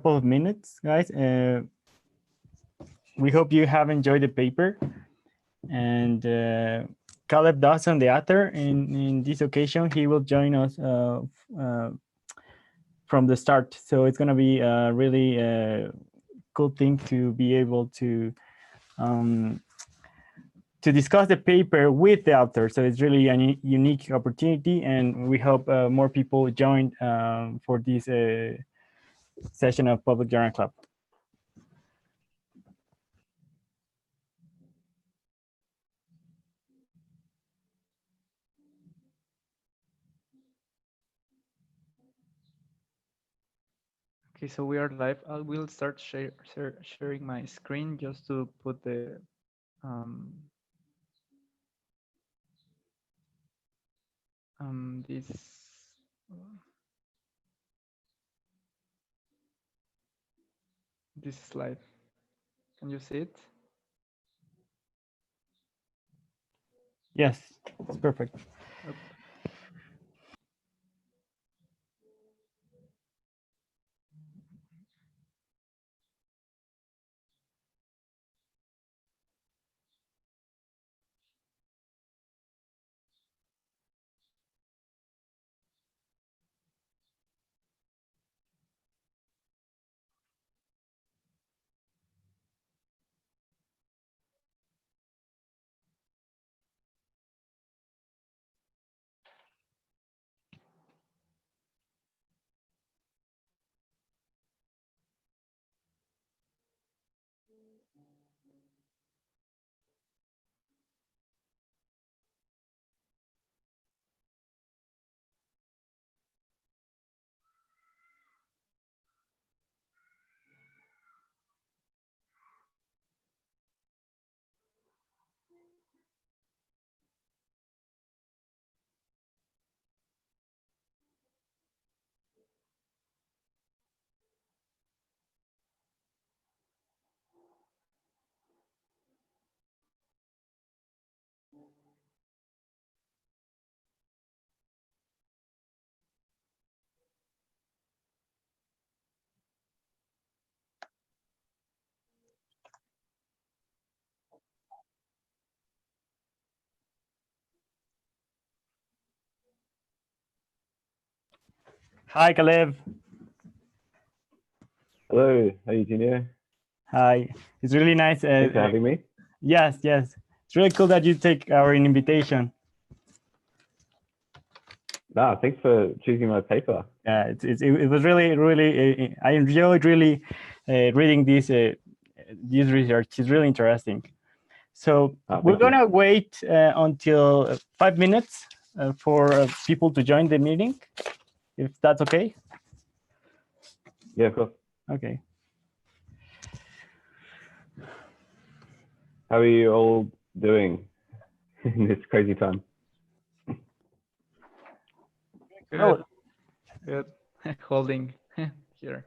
couple of minutes, guys. We hope you have enjoyed the paper. And Caleb Dawson, the author, in this occasion, he will join us from the start. So it's going to be a really cool thing to be able to discuss the paper with the author. So it's really a unique opportunity, and we hope more people join for this session of Public Journal Club. Okay, so we are live. I will start sharing my screen just to put the this slide. Can you see it? Yes, it's perfect. Hi, Caleb. Hello, how are you doing? Hi. It's really nice. Thanks for having me. Yes, yes. It's really cool that you take our invitation. Thanks for choosing my paper. Yeah, it was really, I enjoyed really reading this research. It's really interesting. So we're going to wait until 5 minutes for people to join the meeting, if that's okay. Yeah, of course. Okay. How are you all doing in this crazy time? Good. Oh. Good. Holding here.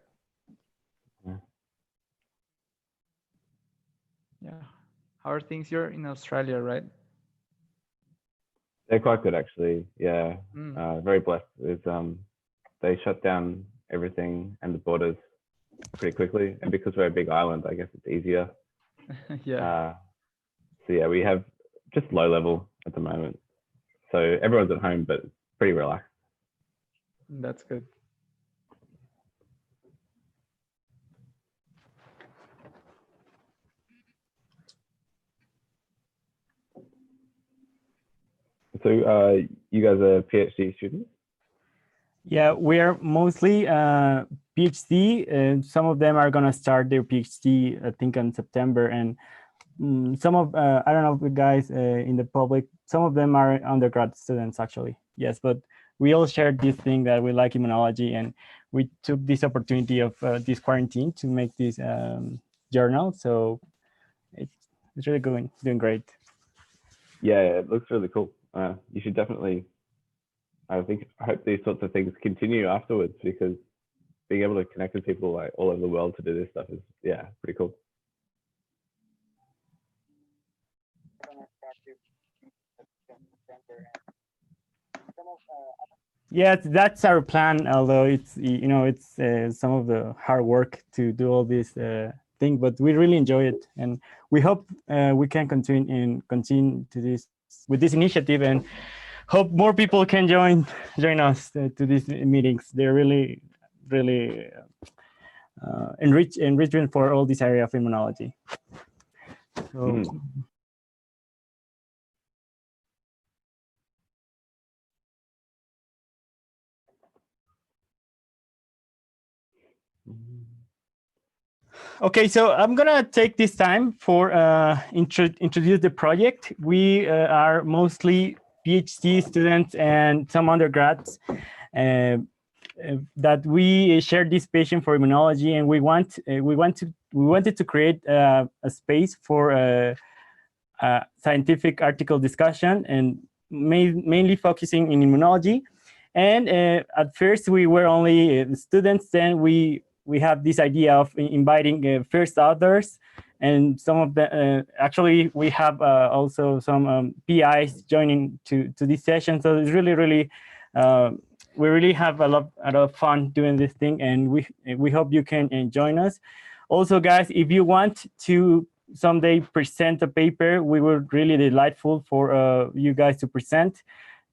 Yeah. How are things here in Australia, right? They're quite good, actually. Yeah, very blessed. They shut down everything and the borders pretty quickly, and because we're a big island, I guess it's easier. Yeah. So yeah, we have just low level at the moment. So everyone's at home, but pretty relaxed. That's good. So you guys are PhD students? Yeah, we are mostly PhD, and some of them are going to start their PhD, I think, in September. And some of, I don't know, guys in the public, some of them are undergrad students, actually. Yes, but we all shared this thing that we like immunology, and we took this opportunity of this quarantine to make this journal. So it's really doing great. Yeah, it looks really cool. You should definitely, I hope these sorts of things continue afterwards, because being able to connect with people like all over the world to do this stuff is, yeah, pretty cool. Yeah, that's our plan. Although it's it's some of the hard work to do all this thing, but we really enjoy it, and we hope we can continue to this with this initiative, and hope more people can join us to these meetings. They're really enrichment for all this area of immunology. So. Okay, so I'm gonna take this time for introduce the project. We are mostly PhD students and some undergrads that we share this passion for immunology, and we wanted to create a space for scientific article discussion and mainly focusing in immunology. And at first we were only students. Then we have this idea of inviting first authors, and some of the actually we have also some PIs joining to this session. So it's really we really have a lot of fun doing this thing, and we hope you can join us. Also, guys, if you want to someday present a paper, we were really delightful for you guys to present.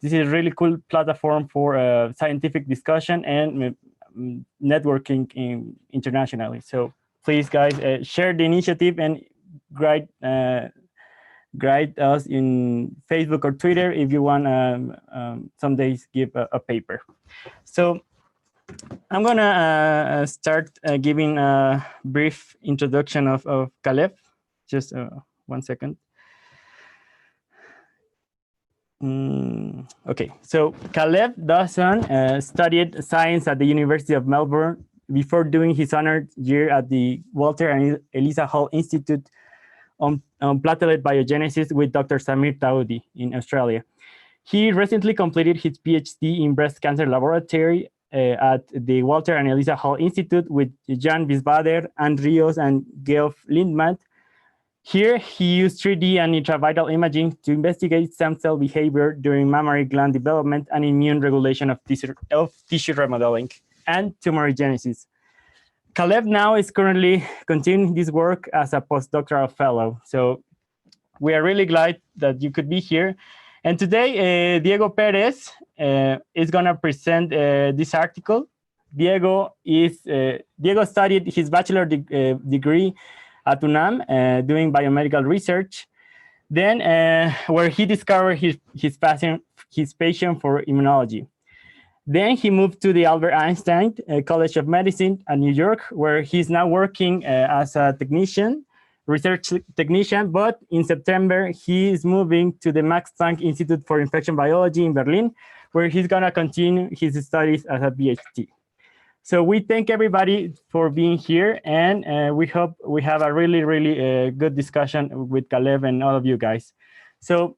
This is a really cool platform for scientific discussion and networking internationally. So please, guys, share the initiative and write us in Facebook or Twitter if you want some days give a paper. So I'm gonna start giving a brief introduction of Caleb. Just 1 second. Okay, so Caleb Dawson studied science at the University of Melbourne before doing his honor year at the Walter and Eliza Hall Institute on platelet biogenesis with Dr. Samir Taoudi in Australia. He recently completed his PhD in breast cancer laboratory at the Walter and Eliza Hall Institute with Jan Wiesbader, Ann Rios, and Geoff Lindman. Here, he used 3D and intravital imaging to investigate stem cell behavior during mammary gland development and immune regulation of tissue remodeling and tumorigenesis. Caleb now is currently continuing this work as a postdoctoral fellow. So we are really glad that you could be here. And today, Diego Perez is going to present this article. Diego studied his bachelor degree at UNAM doing biomedical research. Then where he discovered his passion for immunology. Then he moved to the Albert Einstein College of Medicine at New York, where he's now working as a research technician, but in September, he is moving to the Max Planck Institute for Infection Biology in Berlin, where he's gonna continue his studies as a PhD. So we thank everybody for being here, and we hope we have a really good discussion with Caleb and all of you guys. So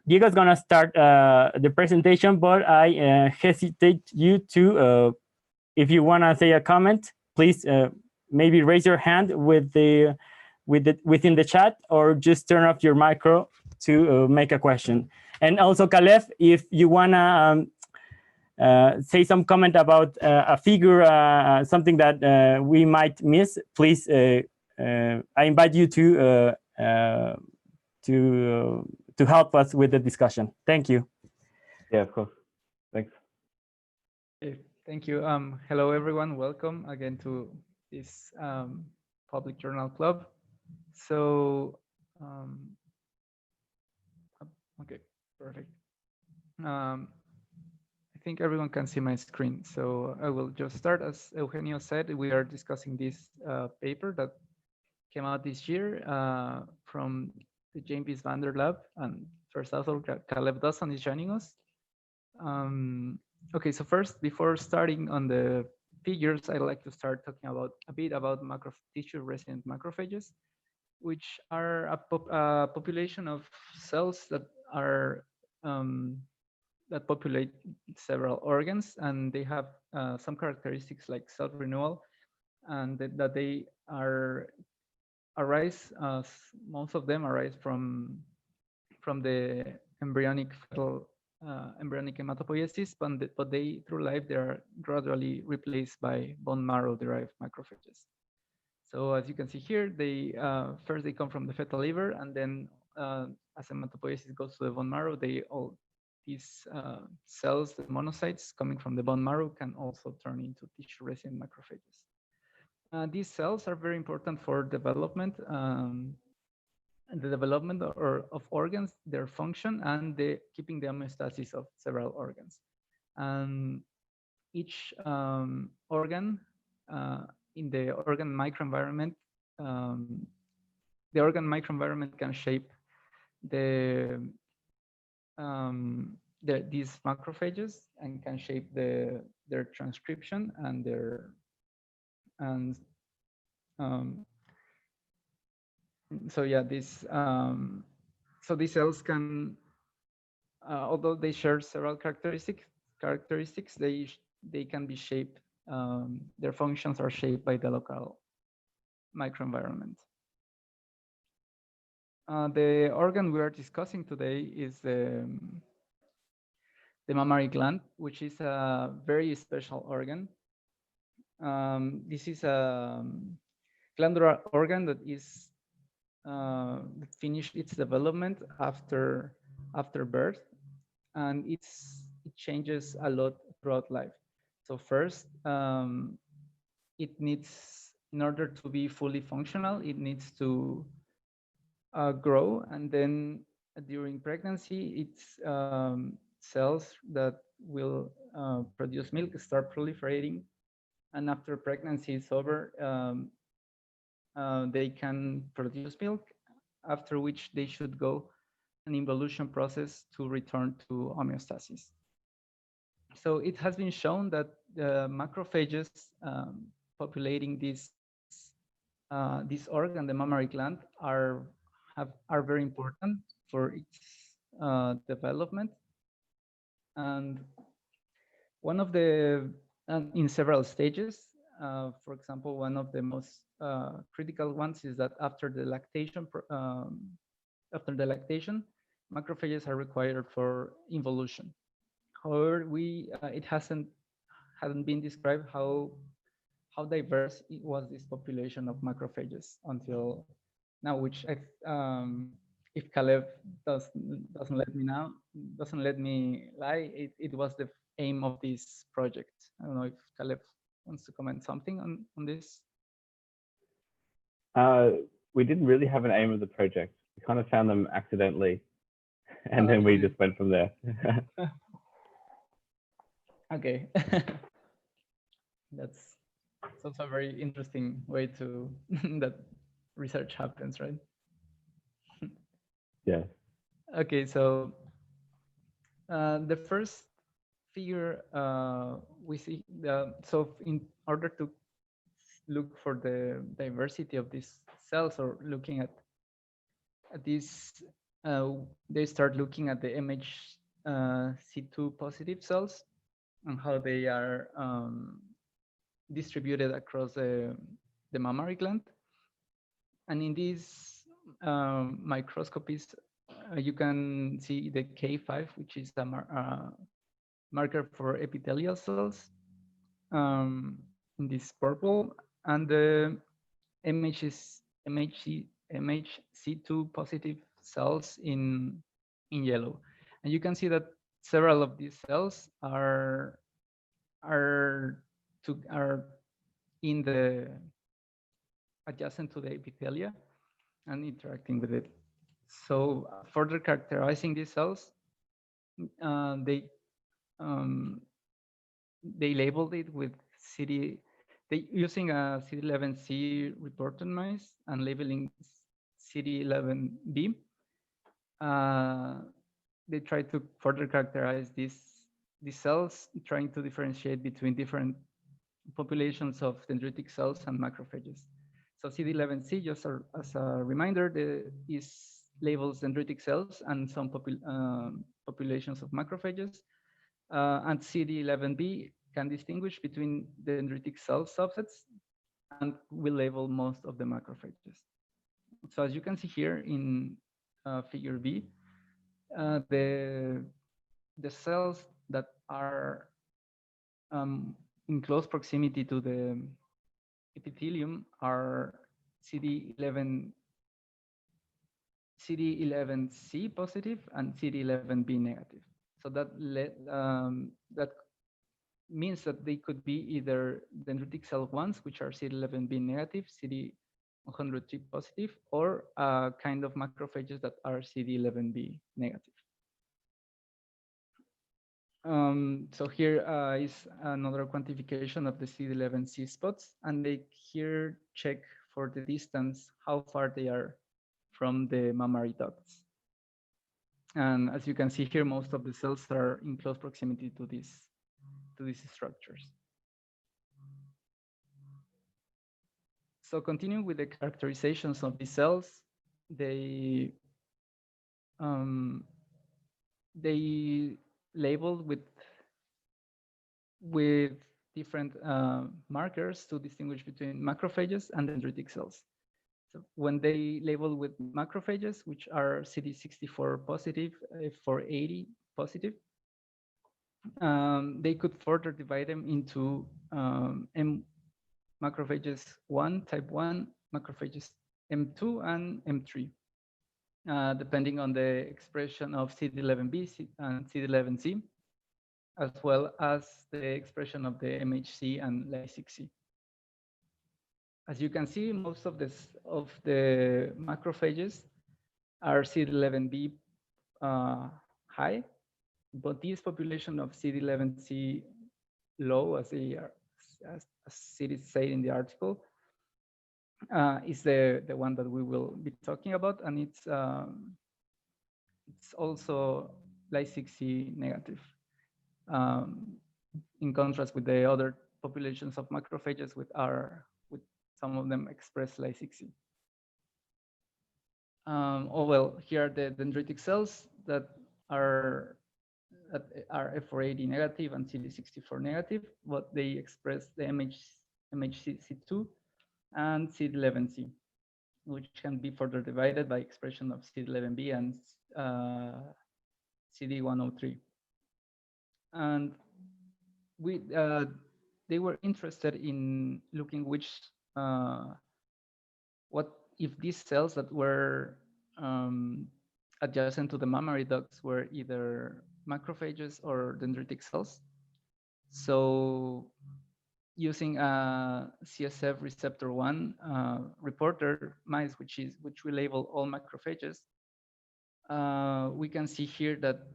Diego's gonna start the presentation, but I hesitate you to, if you wanna say a comment, please maybe raise your hand within the chat, or just turn off your micro to make a question. And also, Caleb, if you wanna say some comment about a figure, something that we might miss, please, I invite you to help us with the discussion. Thank you. Yeah, of course. Thanks. Thank you. Hello, everyone. Welcome again to this public journal club. So, okay, perfect. I think everyone can see my screen, so I will just start. As Eugenio said, we are discussing this paper that came out this year from the James Wiesbader lab, and first author Caleb Dawson is joining us. Okay, so first, before starting on the figures, I'd like to start talking about a bit about tissue-resident macrophages, which are a population of cells that are that populate several organs, and they have some characteristics like self-renewal, and that they arise. Most of them arise from the embryonic fetal embryonic hematopoiesis, but they, through life, they are gradually replaced by bone marrow-derived macrophages. So as you can see here, they first they come from the fetal liver, and then as hematopoiesis goes to the bone marrow, these cells, the monocytes coming from the bone marrow, can also turn into tissue-resident macrophages. These cells are very important for development, the development of organs, their function, and keeping the homeostasis of several organs. Each organ in the organ microenvironment, can shape these macrophages and can shape their transcription and so yeah, so these cells can, although they share several characteristics, they can be shaped. Their functions are shaped by the local microenvironment. The organ we are discussing today is the mammary gland, which is a very special organ. This is a glandular organ that finished its development after birth, and it changes a lot throughout life. So first, it needs, in order to be fully functional, it needs to grow, and then during pregnancy, its cells that will produce milk start proliferating, and after pregnancy is over, they can produce milk, after which they should go an involution process to return to homeostasis. So it has been shown that the macrophages populating this organ, the mammary gland, are very important for its development. And one of the, in several stages, for example, one of the most critical ones is that after the lactation, macrophages are required for involution. However, it hadn't been described how diverse it was, this population of macrophages, until now, which if Caleb doesn't let me lie, it was the aim of this project. I don't know if Caleb wants to comment something on this. We didn't really have an aim of the project. We kind of found them accidentally, and then we just went from there. Okay. That's also a very interesting way to that research happens, right? Yeah. Okay, so the first figure we see, so in order to look for the diversity of these cells, or looking at this, they start looking at the MHCII positive cells and how they are distributed across the mammary gland. And in these microscopies, you can see the K5, which is a marker for epithelial cells in this purple, and the MHCII positive cells in yellow. And you can see that several of these cells are in the adjacent to the epithelia and interacting with it. So further characterizing these cells, they labeled it with using a CD11C reported mice and labeling CD11B. They try to further characterize these cells, trying to differentiate between different populations of dendritic cells and macrophages. So CD11C, just as a reminder, labels dendritic cells and some populations of macrophages. And CD11B can distinguish between dendritic cell subsets and will label most of the macrophages. So as you can see here in figure B, the the cells that are in close proximity to the epithelium are CD11C positive and CD11B negative. So that that means that they could be either dendritic cell ones, which are CD11B negative, CD103 positive, or kind of macrophages that are CD11B negative. So here is another quantification of the CD11C spots, and they here check for the distance, how far they are from the mammary ducts. And as you can see here, most of the cells are in close proximity to these structures. So continuing with the characterizations of these cells, they labeled with different markers to distinguish between macrophages and dendritic cells. So when they label with macrophages, which are CD64 positive, F480 positive, they could further divide them into macrophages 1, type 1, macrophages M2 and M3, depending on the expression of CD11B and CD11C, as well as the expression of the MHC and Ly6C. As you can see, most of the macrophages are CD11B high, but this population of CD11C low, as it is said in the article, is the one that we will be talking about, and it's also Ly6C negative, in contrast with the other populations of macrophages with some of them express Ly6C. Oh well, here are the dendritic cells that are F480 negative and CD64 negative, but they express the MHCII and CD11C, which can be further divided by expression of CD11B and CD103. And they were interested in looking what if these cells that were adjacent to the mammary ducts were either macrophages or dendritic cells. So using a CSF receptor 1 reporter mice, which we label all macrophages, we can see here that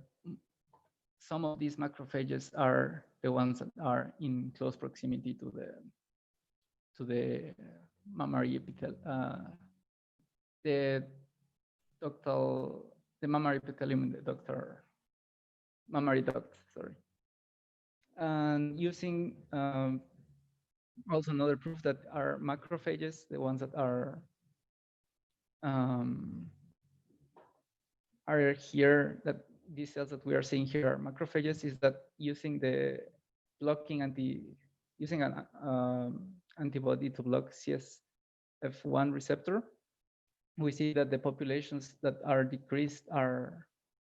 some of these macrophages are the ones that are in close proximity to the mammary epithelium, the mammary epithelium in the mammary duct, sorry. And using also another proof that are macrophages, the ones that are here, that these cells that we are seeing here are macrophages, is that using an antibody to block CSF1 receptor, we see that the populations that are decreased are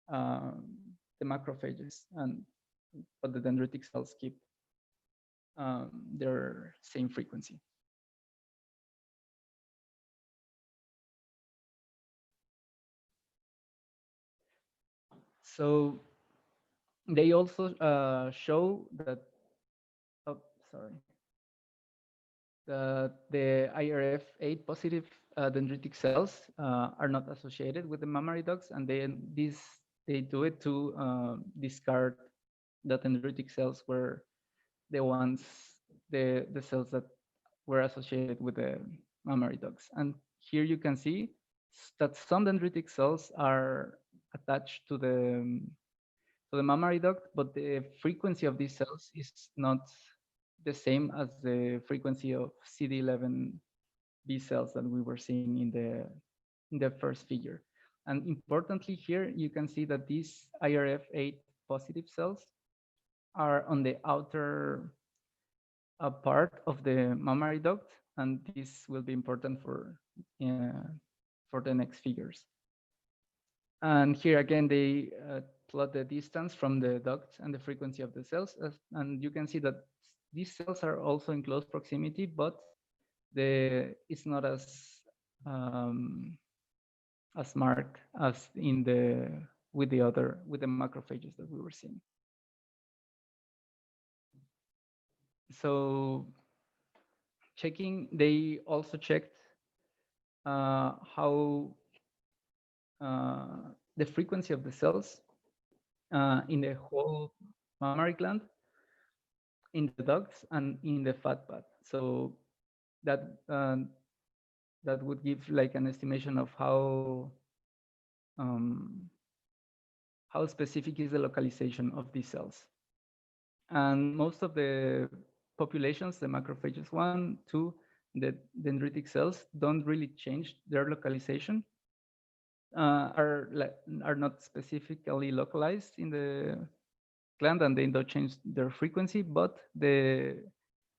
the macrophages, but the dendritic cells keep their same frequency. So they also show that, that the Irf8 positive dendritic cells are not associated with the mammary ducts, and then they do it to discard that dendritic cells were the cells that were associated with the mammary ducts. And here you can see that some dendritic cells are attached to the mammary duct, but the frequency of these cells is not the same as the frequency of CD11B cells that we were seeing in the first figure. And importantly here, you can see that these Irf8 positive cells are on the outer part of the mammary duct, and this will be important for the next figures. And here again, they plot the distance from the ducts and the frequency of the cells. And you can see that these cells are also in close proximity, but it's not as marked as in with the macrophages that we were seeing. So they also checked how the frequency of the cells in the whole mammary gland, in the ducts, and in the fat pad. So that would give like an estimation of how specific is the localization of these cells. And most of the populations, the macrophages 1, 2, the dendritic cells, don't really change their localization, are not specifically localized in the gland, and they don't change their frequency, but the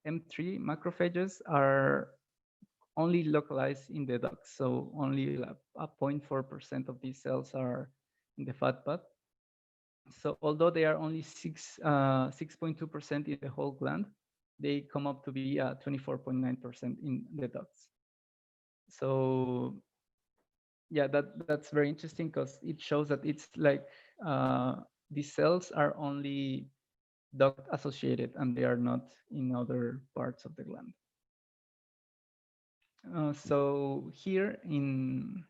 M3 macrophages are only localized in the ducts. So only 0.4% of these cells are in the fat pad. So although they are only 6.2% in the whole gland, they come up to be 24.9% in the ducts. So yeah, that's very interesting, because it shows that it's like these cells are only duct associated and they are not in other parts of the gland. So here in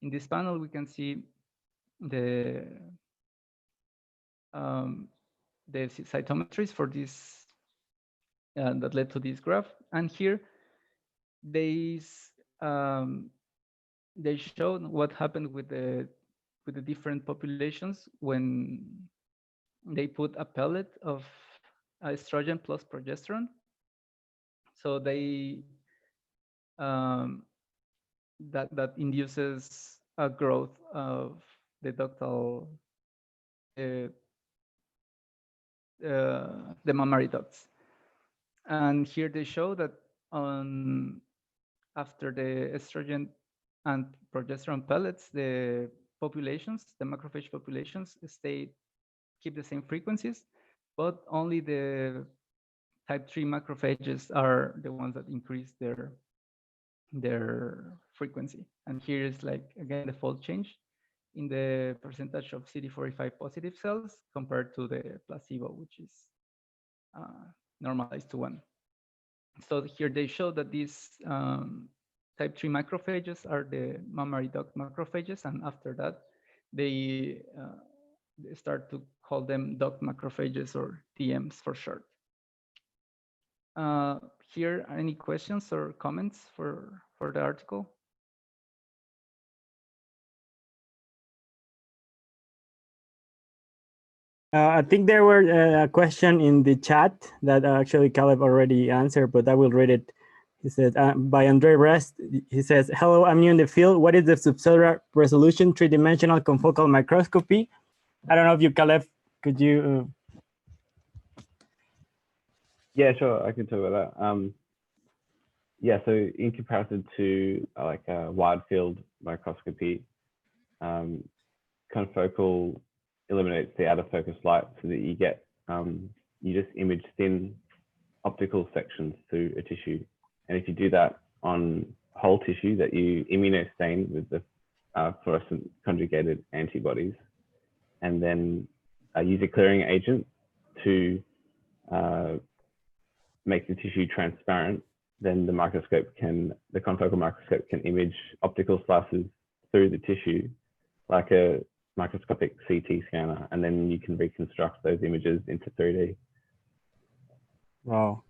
this panel, we can see the cytometries for this that led to this graph. And here they showed what happened with the different populations when they put a pellet of estrogen plus progesterone. So they that induces a growth of the ductal the mammary ducts. And here they show that after the estrogen and progesterone pellets, the macrophage populations keep the same frequencies, but only the type 3 macrophages are the ones that increase their frequency. And here is like, again, the fold change in the percentage of CD45 positive cells compared to the placebo, which is normalized to 1. So here they show that these type 3 macrophages are the mammary duct macrophages, and after that, they start to call them duct macrophages, or DMs for short. Here, any questions or comments for the article? I think there were a question in the chat that actually Caleb already answered, but I will read it. He says, by Andre Rest, he says, hello, I'm new in the field. What is the subcellular resolution 3-dimensional confocal microscopy? I don't know if you, Caleb, could you? Yeah, sure, I can talk about that. Yeah, so in comparison to like a wide field microscopy, confocal eliminates the out of focus light so that you get, you just image thin optical sections through a tissue. And if you do that on whole tissue that you immunostain with the fluorescent conjugated antibodies, and then use a clearing agent to make the tissue transparent, then the confocal microscope can image optical slices through the tissue like a microscopic CT scanner, and then you can reconstruct those images into 3D. Wow.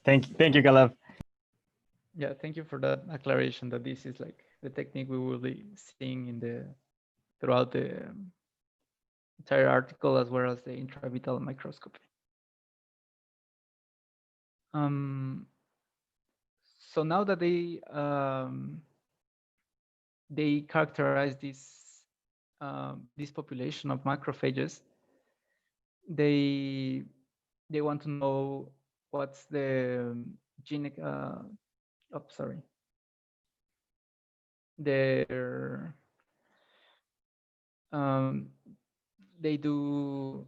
Thank you, Caleb. Yeah, thank you for that acceleration, that this is like the technique we will be seeing throughout the entire article, as well as the intravital microscopy. So now that they characterize this population of macrophages, they want to know what's the gene They do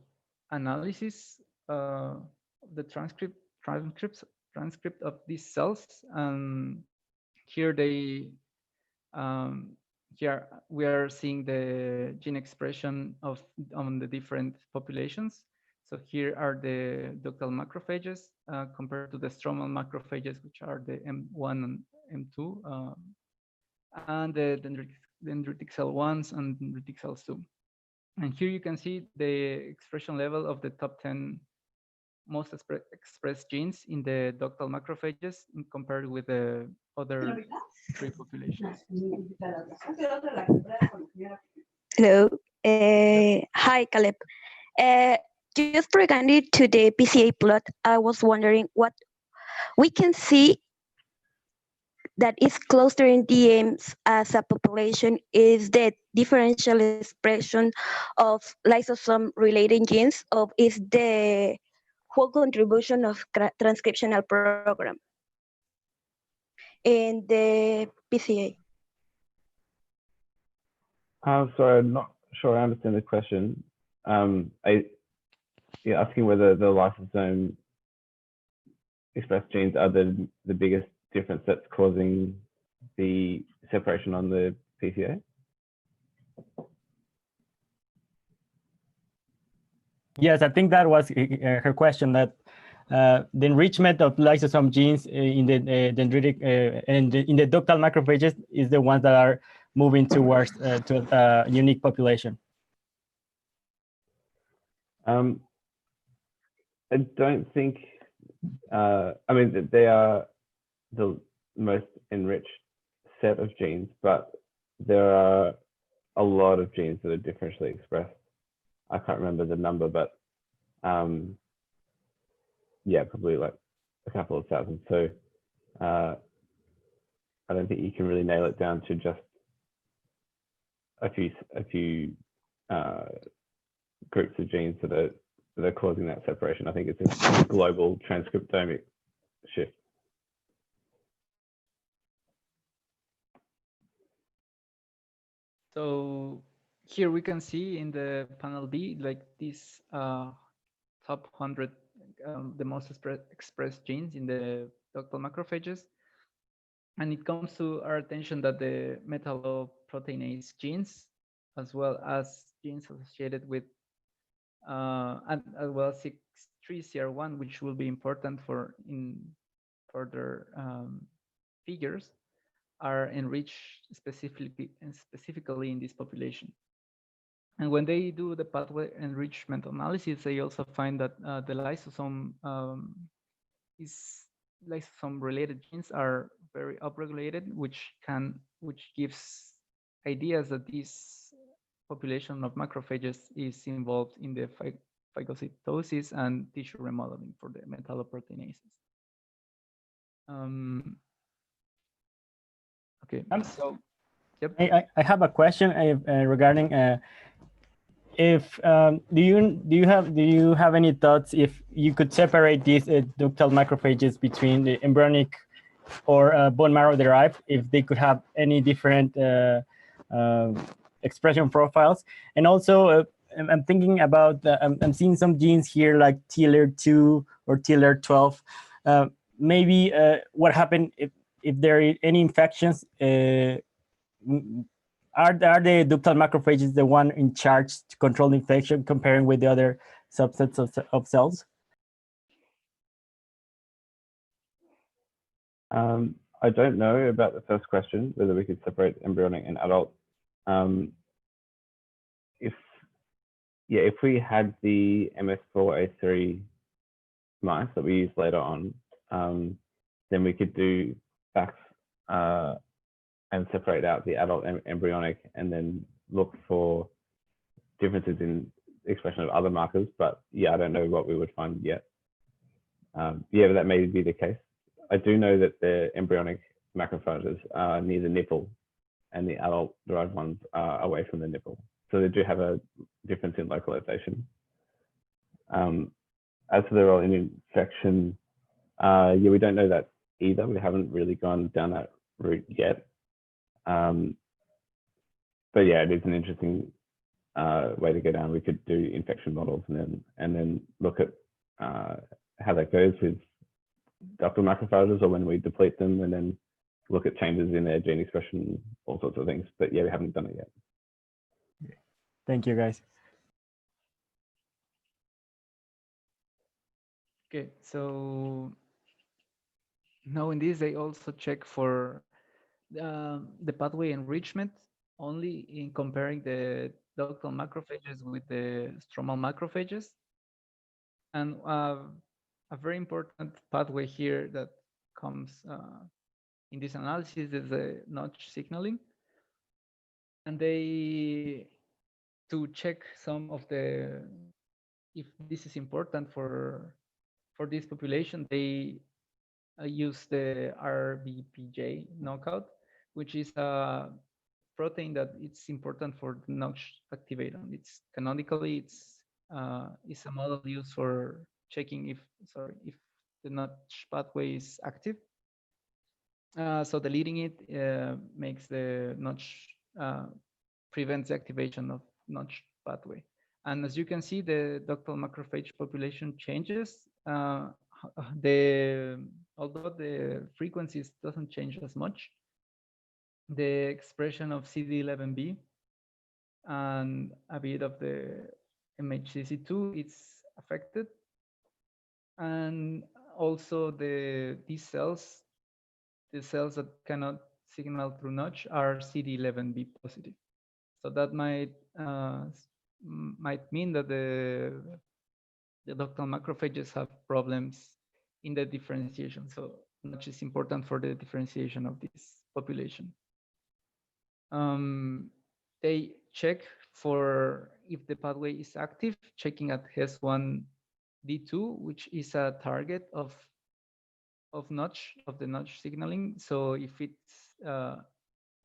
analysis the transcript of these cells, and here they here we are seeing the gene expression of on the different populations. So here are the ductal macrophages compared to the stromal macrophages, which are the M1 and M2, and the dendritic cell 1s and dendritic cells 2. And here you can see the expression level of the top 10 most expressed genes in the ductal macrophages compared with the other three populations. Hello. Hi, Caleb. Just regarding to the PCA plot, I was wondering what we can see that is clustering DMs as a population is the differential expression of lysosome-related genes of is the whole contribution of transcriptional program in the PCA. I'm sorry, I'm not sure I understand the question. You're asking whether the lysosome expressed genes are the biggest difference that's causing the separation on the PCA? Yes, I think that was her question, that the enrichment of lysosome genes in the dendritic and in the ductal macrophages is the ones that are moving towards to a unique population. I don't think, I mean, they are the most enriched set of genes, but there are a lot of genes that are differentially expressed. I can't remember the number, but yeah, probably like a couple of thousand. So I don't think you can really nail it down to just a few groups of genes that are causing that separation. I think it's a global transcriptomic shift. So here we can see in the panel B, like this top 100, the most expressed genes in the ductal macrophages. And it comes to our attention that the metalloproteinase genes, as well as genes associated with, and as well as Cx3cr1, which will be important for in further figures, are enriched specifically in this population. And when they do the pathway enrichment analysis, they also find that the lysosome lysosome-related genes are very upregulated, which gives ideas that this population of macrophages is involved in the phagocytosis and tissue remodeling for the metalloproteinases. Okay, so yep. I have a question regarding if do you have any thoughts if you could separate these ductal macrophages between the embryonic or bone marrow derived, if they could have any different expression profiles? And also I'm thinking about I'm seeing some genes here like TLR2 or TLR12. Maybe what happened if there are any infections? Are the ductal macrophages the one in charge to control infection, comparing with the other subsets of cells? I don't know about the first question, whether we could separate embryonic and adult. If we had the MS4A3 mice that we use later on, then we could do facts and separate out the adult embryonic and then look for differences in expression of other markers. But yeah, I don't know what we would find yet. Yeah, but that may be the case. I do know that the embryonic macrophages are near the nipple and the adult derived ones are away from the nipple. So they do have a difference in localization. As for the role in infection, yeah, we don't know that either. We haven't really gone down that route yet. But yeah, it is an interesting way to go down. We could do infection models and then look at how that goes with ductal macrophages, or when we deplete them, and then look at changes in their gene expression, all sorts of things. But yeah, we haven't done it yet. Thank you, guys. Okay, so now in this, they also check for the pathway enrichment only in comparing the ductal macrophages with the stromal macrophages. And a very important pathway here that comes in this analysis is the notch signaling. And they, to check some of the, if this is important for this population, they use the RBPJ knockout, which is a protein that it's important for the notch activator. It's canonically, it's a model used for checking if the notch pathway is active. So deleting it makes the notch, prevents the activation of notch pathway. And as you can see, the ductal macrophage population changes. Although the frequencies doesn't change as much, the expression of CD11B and a bit of the MHCII is affected. And also these cells, the cells that cannot signal through notch, are CD11B positive. So that might mean that the ductal macrophages have problems in the differentiation. So notch is important for the differentiation of this population. They check for if the pathway is active, checking at HES1D2, which is a target of the notch signaling. So if it's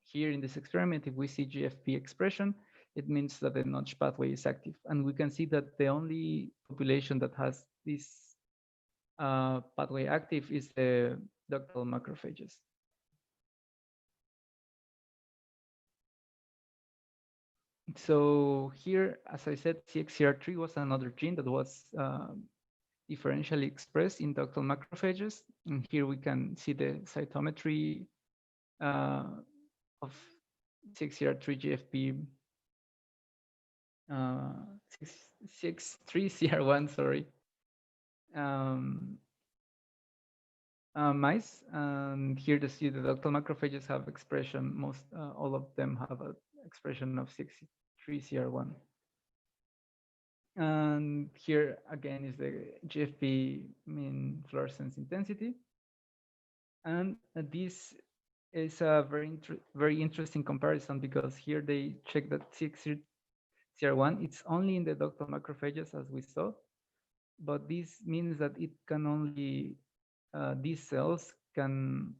here in this experiment, if we see GFP expression, it means that the notch pathway is active. And we can see that the only population that has this pathway active is the ductal macrophages. So here, as I said, Cx3cr1 was another gene that was differentially expressed in ductal macrophages. And here we can see the cytometry of Cx3cr1 GFP, Cx3cr1, sorry, mice. And here to see the ductal macrophages have expression, all of them have an expression of Cx3cr1. And here again is the GFP mean fluorescence intensity. And this is a very interesting comparison, because here they check that Cx3cr1, it's only in the ductal macrophages, as we saw, but this means that it can only, these cells can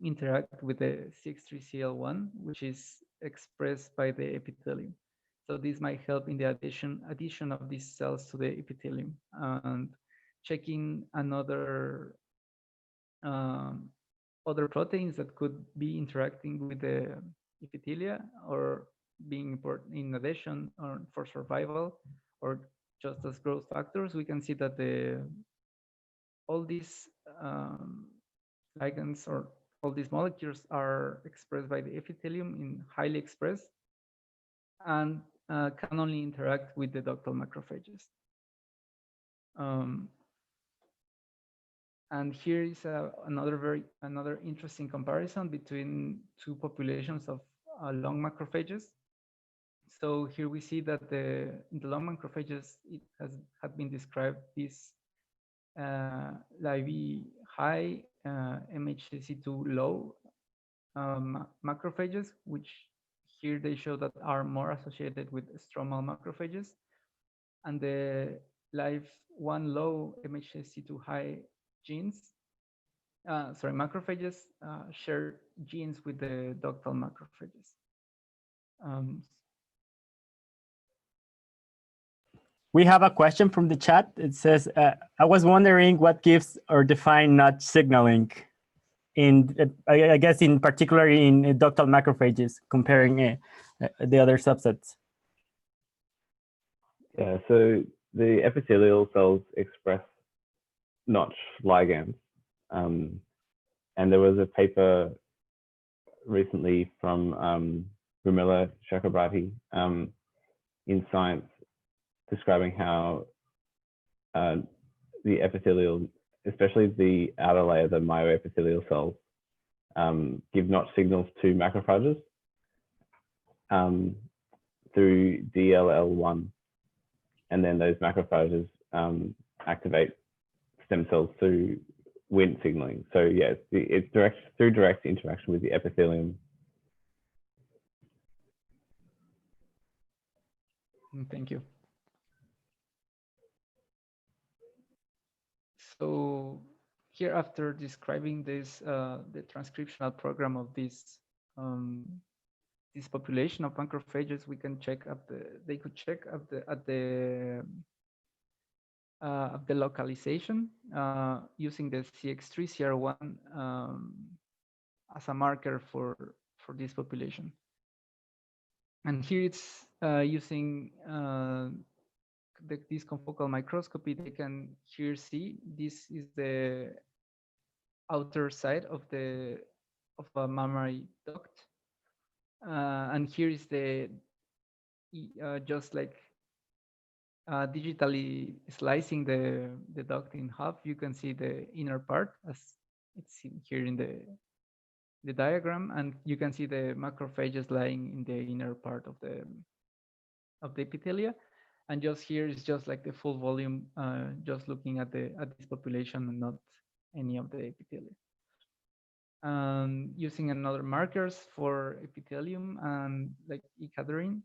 interact with the Cx3cl1, which is expressed by the epithelium. So this might help in the addition of these cells to the epithelium, and checking other proteins that could be interacting with the epithelia, or being important in addition, or for survival, or just as growth factors. We can see that all these ligands, or all these molecules, are expressed by the epithelium, in highly expressed, and can only interact with the ductal macrophages. And here is another interesting comparison between two populations of lung macrophages. So here we see that in the lung macrophages, it had been described this Live high, MHCII low macrophages, which here they show that are more associated with stromal macrophages, and the Live 1 low, MHCII high genes, macrophages share genes with the ductal macrophages. We have a question from the chat. It says, I was wondering what gives or define notch signaling I guess in particular in ductal macrophages, comparing the other subsets. Yeah, so the epithelial cells express notch ligands. And there was a paper recently from Rumila Chakrabarti in Science describing how the epithelial, especially the outer layer, the myoepithelial cells, give notch signals to macrophages through DLL1. And then those macrophages activate stem cells through Wnt signaling. So yeah, it's through direct interaction with the epithelium. Thank you. So here, after describing this, the transcriptional program of this population of macrophages, we can check up they could check at the localization using the Cx3cr1 as a marker for this population. And here it's using this confocal microscopy. They can here see this is the outer side of a mammary duct, and here is the just like digitally slicing the duct in half. You can see the inner part as it's here in the diagram, and you can see the macrophages lying in the inner part of the epithelia. And just here is just like the full volume, just looking at this population and not any of the epithelia. Using another markers for epithelium and like E-cadherin,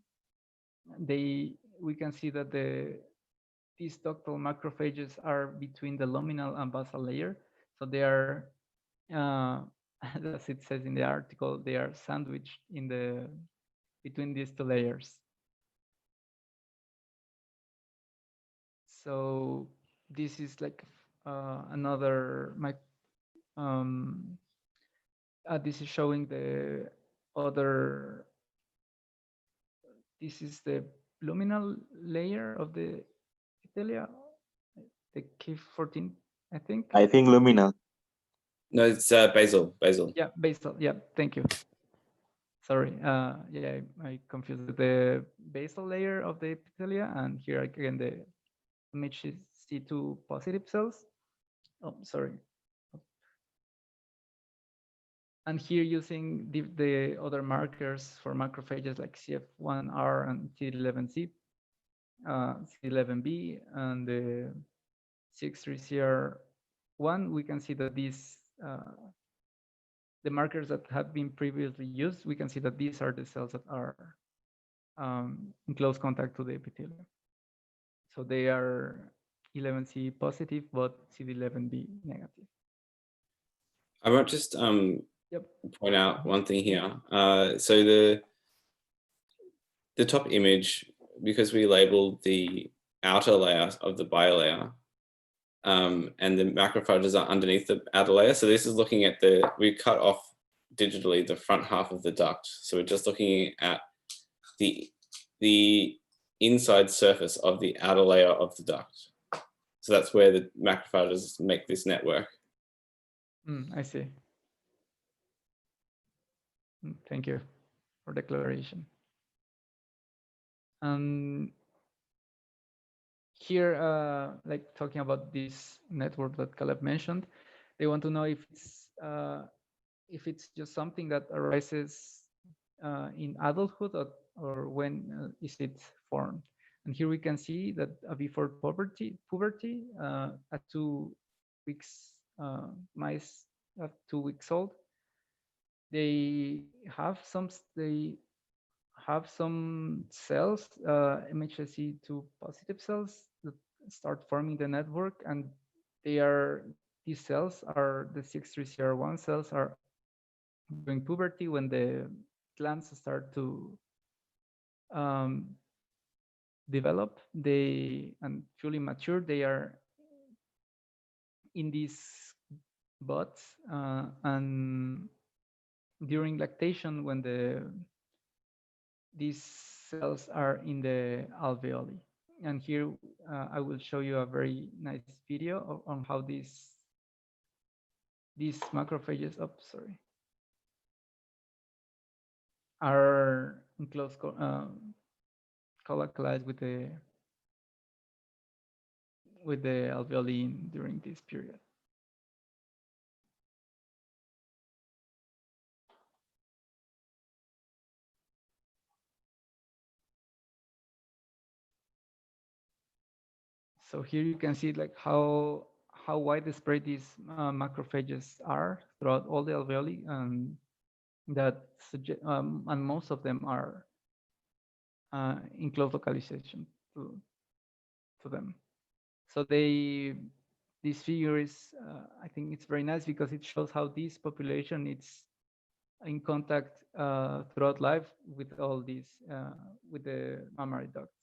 we can see that these ductal macrophages are between the luminal and basal layer. So they are, as it says in the article, they are sandwiched between these two layers. So this is like another, this is showing the other, this is the luminal layer of the epithelia, the K14, I think. I think luminal. No, it's basal. Yeah, basal. Yeah, thank you. Sorry. Yeah, I confused the basal layer of the epithelia, and here again the MHCII positive cells. Oh, sorry. And here using the other markers for macrophages like CF1R and C11C, C11B, and the Cx3cr1, we can see that these, the markers that have been previously used, we can see that these are the cells that are in close contact to the epithelium. So they are 11C positive, but CD11B negative. I might just point out one thing here. So the top image, because we labeled the outer layer of the bilayer, and the macrophages are underneath the outer layer. So this is looking at we cut off digitally the front half of the duct. So we're just looking at the inside surface of the outer layer of the duct. So that's where the macrophages make this network. I see. Thank you for the declaration. Here, like talking about this network that Caleb mentioned, they want to know if it's just something that arises in adulthood, or when is it formed. And here we can see that before puberty, at 2 weeks, mice at 2 weeks old, they have some cells, MHCII positive cells, that start forming the network, and these cells are the Cx3cr1 cells are during puberty. When the glands start to develop, and fully mature, they are in these buds, and during lactation, when these cells are in the alveoli. And here I will show you a very nice video on how these macrophages, are in close colocalized with the alveoli during this period. So here you can see like how widespread these macrophages are throughout all the alveoli, and that and most of them are in close localization to them. So this figure is, I think it's very nice because it shows how this population is in contact throughout life with all these, with the mammary ducts.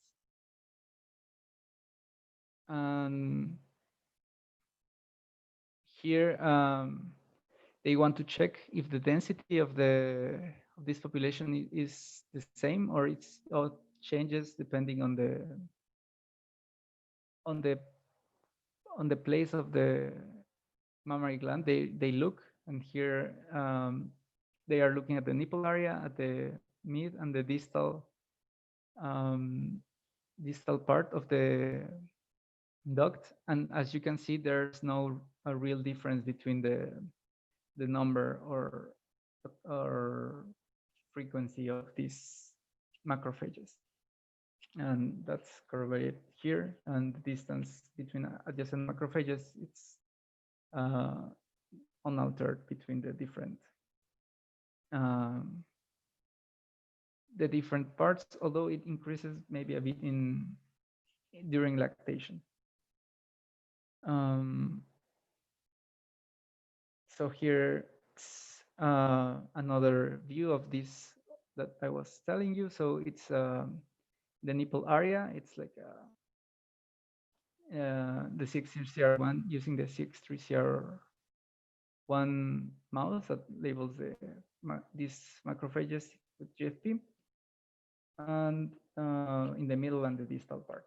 And here they want to check if the density of this population is the same or it changes depending on the place of the mammary gland they look. And here they are looking at the nipple area, at the mid and the distal part of the duct. And as you can see, there's no a real difference between the number or frequency of these macrophages, and that's corroborated here. And the distance between adjacent macrophages, it's unaltered between the different parts, although it increases maybe a bit during lactation. So here another view of this that I was telling you. So it's the nipple area. It's like the Cx3cr1, using the Cx3cr1 mouse that labels these macrophages with GFP, and in the middle and the distal part.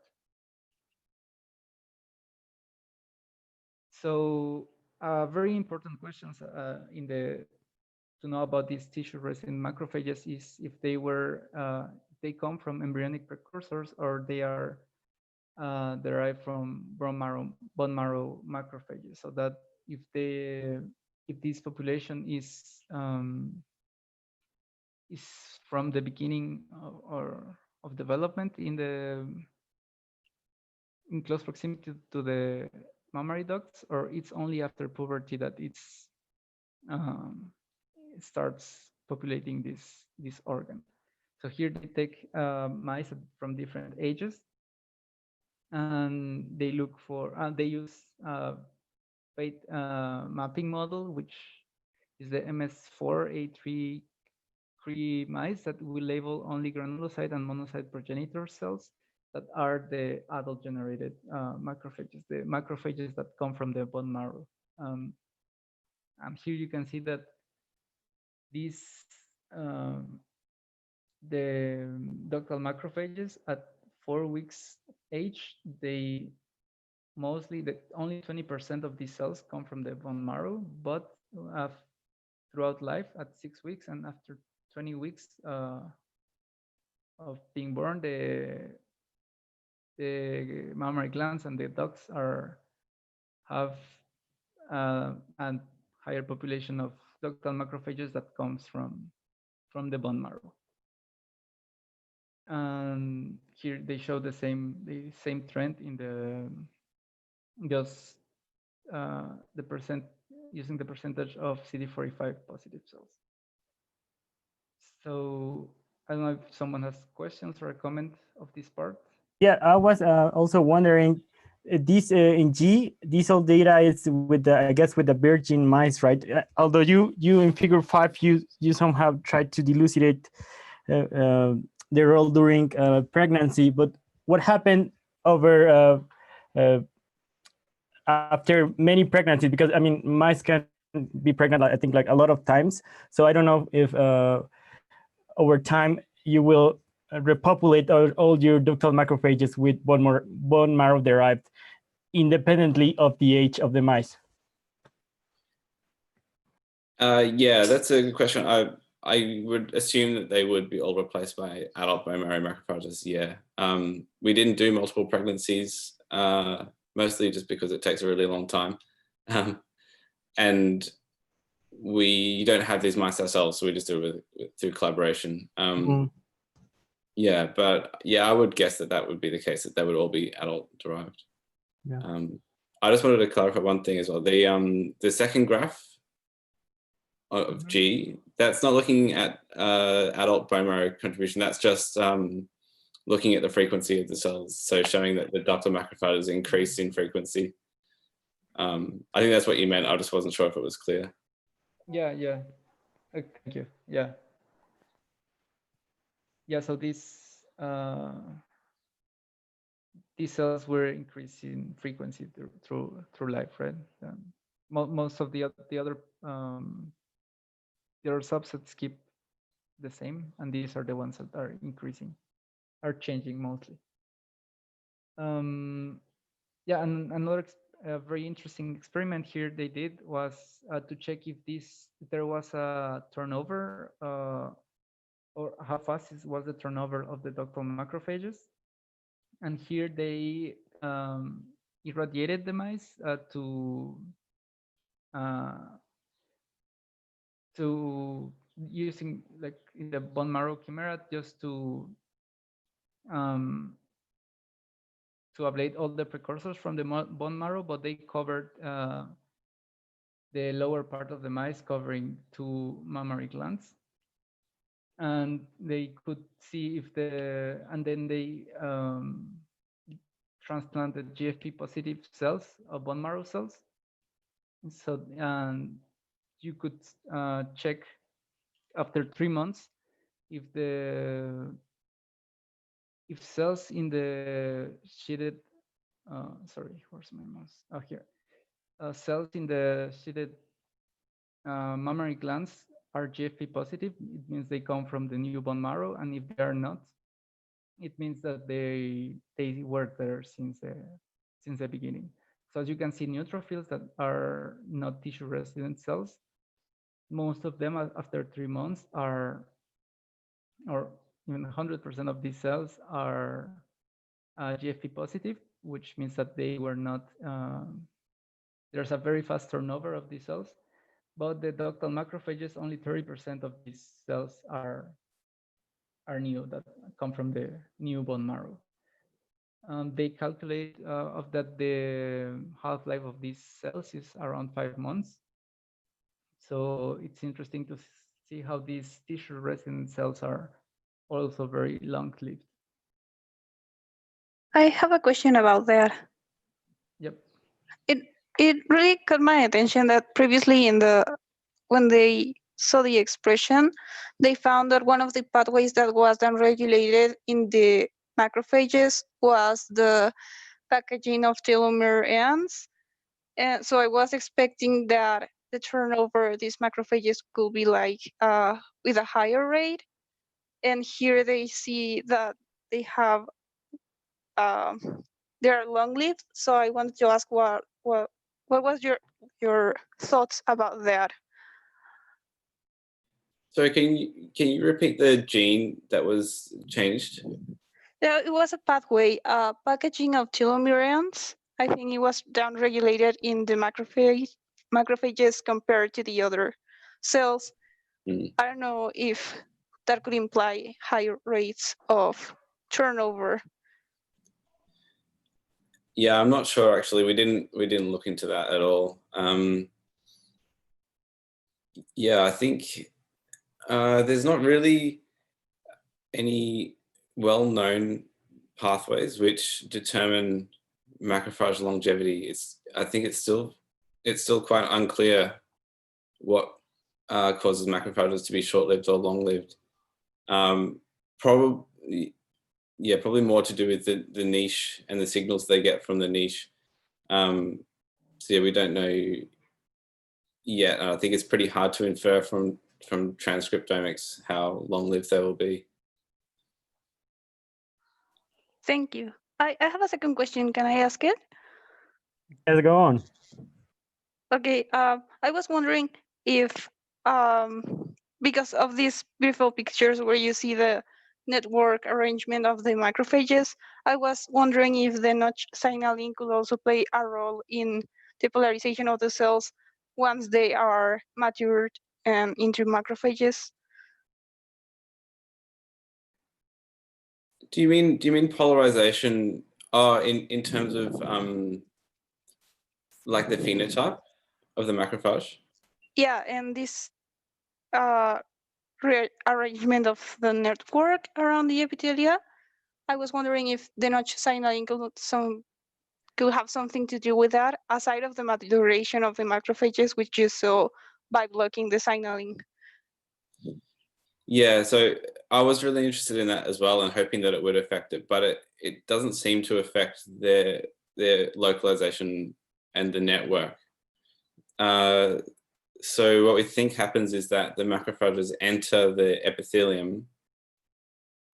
So very important questions to know about these tissue-resident macrophages is if they come from embryonic precursors or they are derived from bone marrow macrophages. So that if this population is from the beginning of development in close proximity to the mammary ducts, or it's only after puberty that it starts populating this organ. So here they take mice from different ages, and they look for they use weight mapping model, which is the MS4A3 mice that will label only granulocyte and monocyte progenitor cells that are the adult generated macrophages, the macrophages that come from the bone marrow. And here you can see that these the ductal macrophages at 4 weeks age, they only 20% of these cells come from the bone marrow, but throughout life at 6 weeks and after 20 weeks of being born, the mammary glands and the ducts have a higher population of ductal macrophages that comes from the bone marrow. And here they show the same trend in using the percentage of CD45 positive cells. So I don't know if someone has questions or a comment of this part. Yeah, I was also wondering, this in G, this all data is with the, I guess, with the virgin mice, right? Although you in figure 5, you somehow tried to elucidate the role during pregnancy, but what happened over after many pregnancies? Because I mean, mice can be pregnant, I think, like a lot of times. So I don't know if over time you will repopulate all your ductal macrophages with bone marrow derived, independently of the age of the mice? Yeah, that's a good question. I would assume that they would be all replaced by adult bone marrow macrophages. Yeah, we didn't do multiple pregnancies, mostly just because it takes a really long time, and we don't have these mice ourselves, so we just do it through collaboration. Yeah, but yeah, I would guess that would be the case, that they would all be adult derived. Yeah. I just wanted to clarify one thing as well. The second graph of G, that's not looking at adult bone marrow contribution. That's just looking at the frequency of the cells. So showing that the ductal macrophages increased in frequency. I think that's what you meant. I just wasn't sure if it was clear. Yeah. Thank you. Yeah. So these cells were increasing frequency through life, right? Most of the other subsets keep the same, and these are the ones that are changing mostly. Yeah, and another very interesting experiment here they did was to check if there was a turnover or how fast was the turnover of the ductal macrophages. And here they irradiated the mice to using, like, in the bone marrow chimera, just to ablate all the precursors from the bone marrow, but they covered the lower part of the mice, covering 2 mammary glands. And they could see if and then they transplanted GFP positive cells, bone marrow cells. So you could check after 3 months if cells in the sheeted, sorry, where's my mouse? Oh, here. Cells in the sheeted mammary glands are GFP positive. It means they come from the new bone marrow, and if they are not, it means that they were there since the beginning. So as you can see, neutrophils that are not tissue resident cells, most of them after 3 months or even 100% of these cells are GFP positive, which means that they were not. There's a very fast turnover of these cells, but the ductal macrophages, only 30% of these cells are new, that come from the new bone marrow. They calculate of that the half-life of these cells is around 5 months. So it's interesting to see how these tissue resident cells are also very long-lived. I have a question about that. Yep. It really caught my attention that previously when they saw the expression, they found that one of the pathways that was downregulated in the macrophages was the packaging of telomere ends. And so I was expecting that the turnover of these macrophages could be like with a higher rate. And here they see that they have they're long-lived. So I wanted to ask what was your thoughts about that? So can you repeat the gene that was changed? Yeah, it was a pathway, packaging of telomere ends. I think it was downregulated in the macrophages compared to the other cells. I don't know if that could imply higher rates of turnover. Yeah, I'm not sure actually. We didn't look into that at all. Yeah, I think there's not really any well-known pathways which determine macrophage longevity. I think it's still quite unclear what causes macrophages to be short-lived or long-lived. Probably more to do with the niche and the signals they get from the niche. So yeah, we don't know yet. I think it's pretty hard to infer from transcriptomics how long-lived they will be. Thank you. I have a second question. Can I ask it? Let's go on. Okay. I was wondering if, because of these beautiful pictures where you see the network arrangement of the macrophages, I was wondering if the notch signaling could also play a role in the polarization of the cells once they are matured and into macrophages. Do you mean polarization? Oh, in terms of like the phenotype of the macrophage? Yeah, and this rearrangement of the network around the epithelia. I was wondering if the notch signaling could have something to do with that, aside of the maturation of the macrophages, which you saw by blocking the signaling. Yeah, so I was really interested in that as well and hoping that it would affect it, but it doesn't seem to affect their localization and the network. So what we think happens is that the macrophages enter the epithelium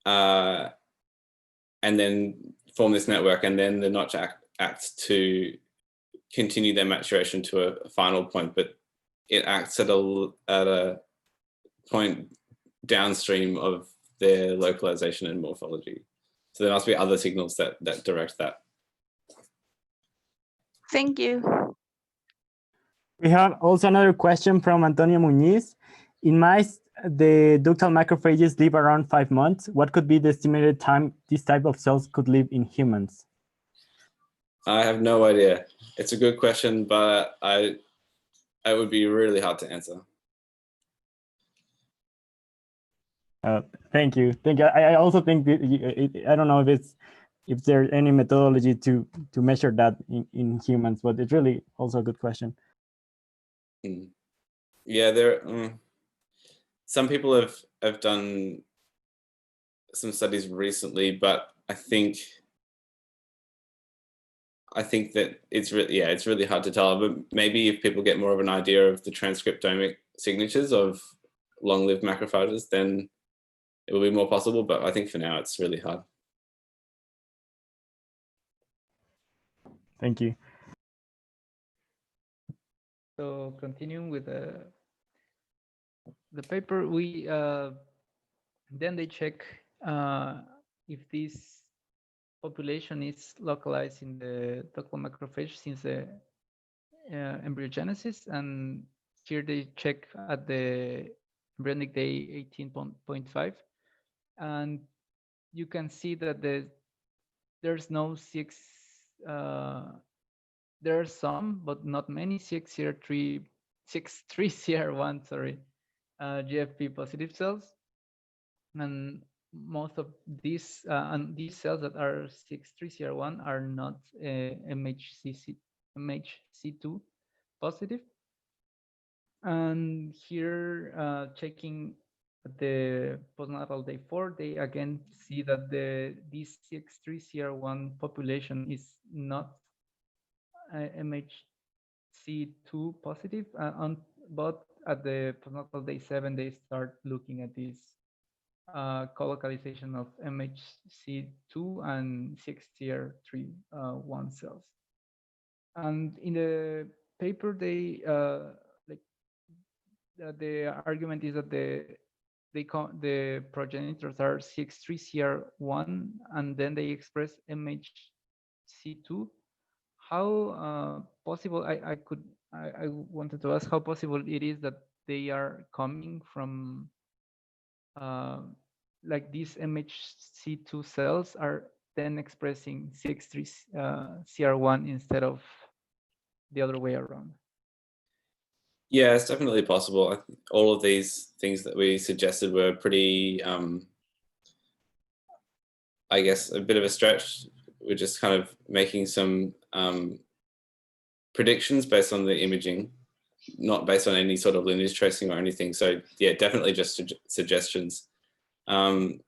and then form this network, and then the notch acts to continue their maturation to a final point, but it acts at a point downstream of their localization and morphology. So there must be other signals that direct that. Thank you. We have also another question from Antonio Muñiz. In mice, the ductal macrophages live around 5 months. What could be the estimated time this type of cells could live in humans? I have no idea. It's a good question, but it would be really hard to answer. Thank you. I also think that I don't know if there's any methodology to measure that in humans, but it's really also a good question. Yeah, some people have done some studies recently, but I think that it's really hard to tell. But maybe if people get more of an idea of the transcriptomic signatures of long-lived macrophages, then it will be more possible. But I think for now it's really hard. Thank you. So continuing with the paper, we then they check if this population is localized in the ductal macrophage since the embryogenesis, and here they check at the embryonic day 18.5, and you can see that there's no there are some, but not many Cx3cr1 GFP positive cells, and most of these cells that are Cx3cr1 are not MHCII positive. And here, checking at the postnatal day 4, they again see that this Cx3cr1 population is not MHCII positive, but at the postnatal day 7, they start looking at this co-localization of MHCII and Cx3cr1 cells. And in the paper, they the argument is that the progenitors are Cx3cr1, and then they express MHCII. How possible? I wanted to ask how possible it is that they are coming from like these MHCII cells are then expressing Cx3cr1 instead of the other way around. Yeah, it's definitely possible. All of these things that we suggested were pretty, I guess, a bit of a stretch. We're just kind of making some predictions based on the imaging, not based on any sort of lineage tracing or anything. So yeah, definitely just suggestions. But